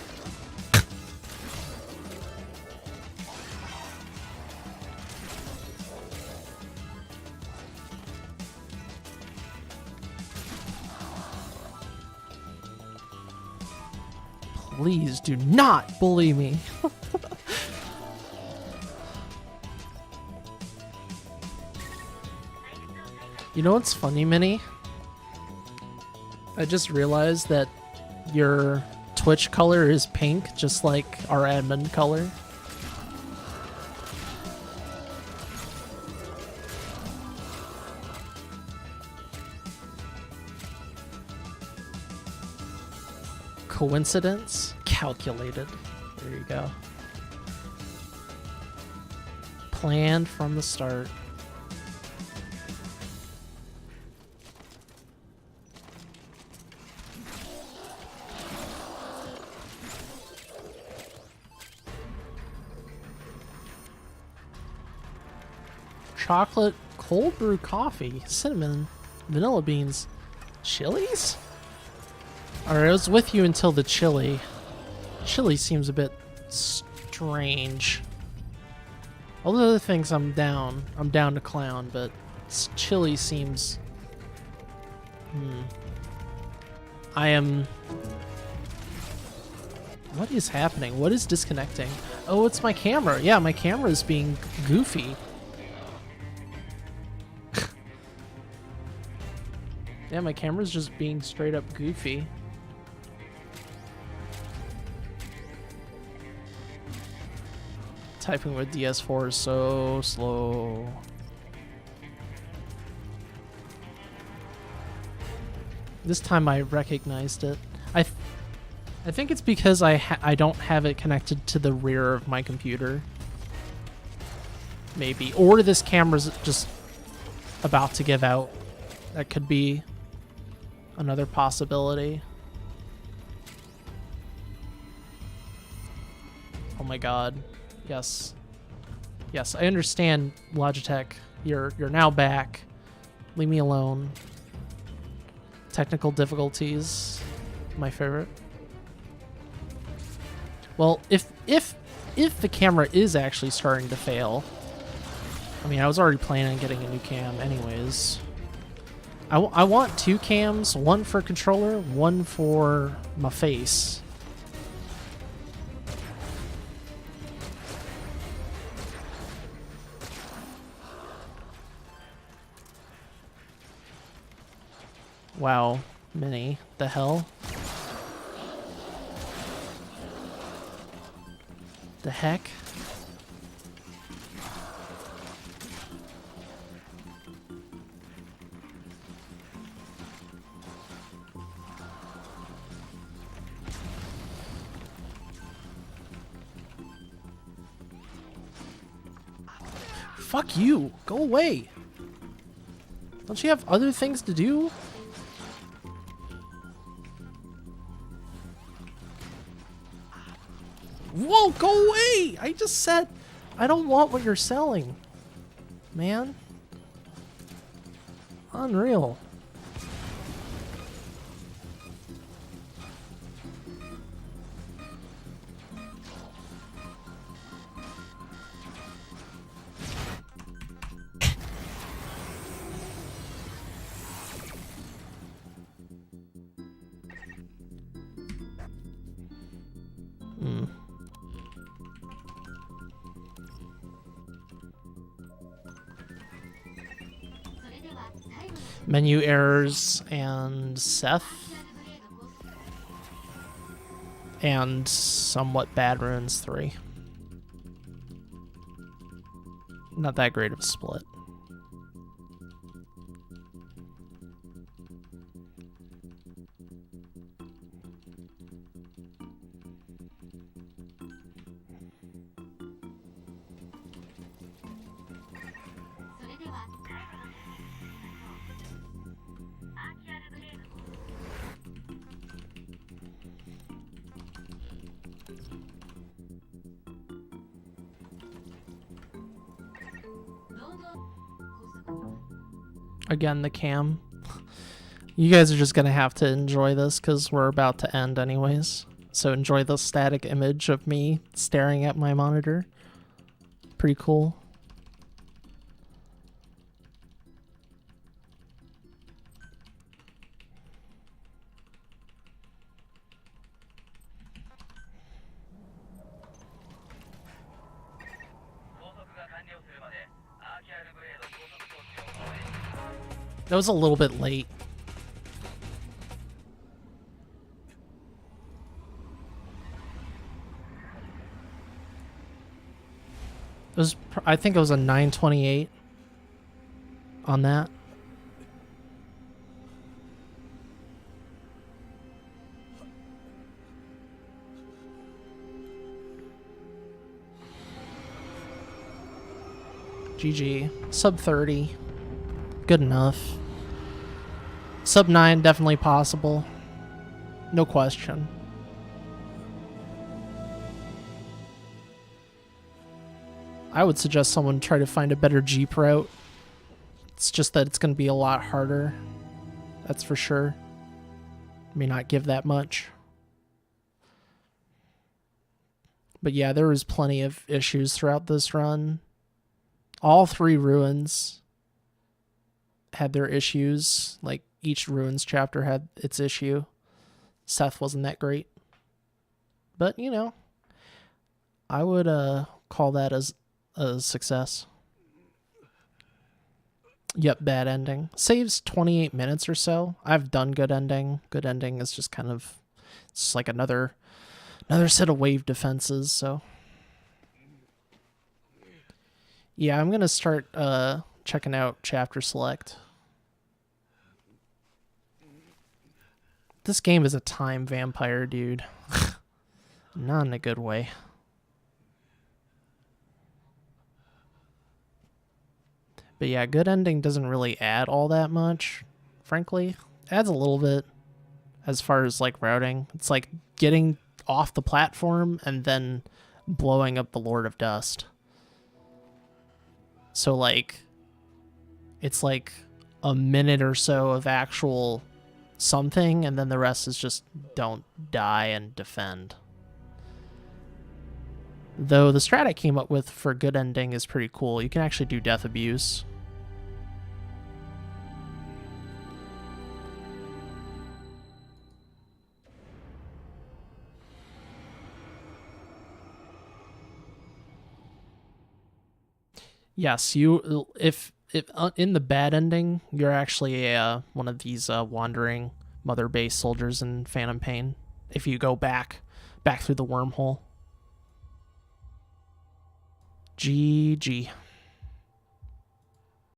A: Please do not bully me. You know what's funny, Minnie? I just realized that your Twitch color is pink, just like our admin color. Coincidence? Calculated. There you go. Planned from the start. Chocolate cold brew coffee, cinnamon, vanilla beans, chilies? Alright, I was with you until the chili. Chili seems a bit strange. All the other things I'm down to clown, but chili seems... I am... What is happening? What is disconnecting? Oh, it's my camera. Yeah, my camera is being goofy. Yeah, my camera's just being straight up goofy. Typing with DS4 is so slow. This time I recognized it. I think it's because I don't have it connected to the rear of my computer. Maybe. Or this camera's just about to give out. That could be another possibility. Oh my god. Yes. Yes, I understand, Logitech. You're now back. Leave me alone. Technical difficulties, my favorite. Well, if the camera is actually starting to fail, I mean, I was already planning on getting a new cam anyways. I want 2 cams, one for controller, one for my face. Wow, Mini, the hell? The heck? Fuck you! Go away! Don't you have other things to do? Whoa, go away! I just said I don't want what you're selling. Man. Unreal. Menu errors and Seth. And somewhat bad runes 3. Not that great of a split. Again, the cam. You guys are just gonna have to enjoy this because we're about to end anyways. So enjoy the static image of me staring at my monitor. Pretty cool. That was a little bit late. It was, I think it was a 928 on that. GG. Sub 30. Good enough. Sub 9 definitely possible. No question. I would suggest someone try to find a better Jeep route. It's just that it's going to be a lot harder. That's for sure. May not give that much. But yeah, there was plenty of issues throughout this run. All 3 ruins had their issues. Like, each ruins chapter had its issue. Seth wasn't that great. But, you know, I would call that as a success. Yep, bad ending. Saves 28 minutes or so. I've done good ending. Good ending is just kind of, it's just like another set of wave defenses, so. Yeah, I'm gonna start checking out Chapter Select. This game is a time vampire, dude. Not in a good way. But yeah, good ending doesn't really add all that much, frankly. It adds a little bit as far as like routing. It's like getting off the platform and then blowing up the Lord of Dust. So like, it's like a minute or so of actual something, and then the rest is just don't die and defend. Though the strat I came up with for good ending is pretty cool. You can actually do death abuse. Yes, if in the bad ending, you're actually one of these wandering mother base soldiers in Phantom Pain. If you go back through the wormhole. GG.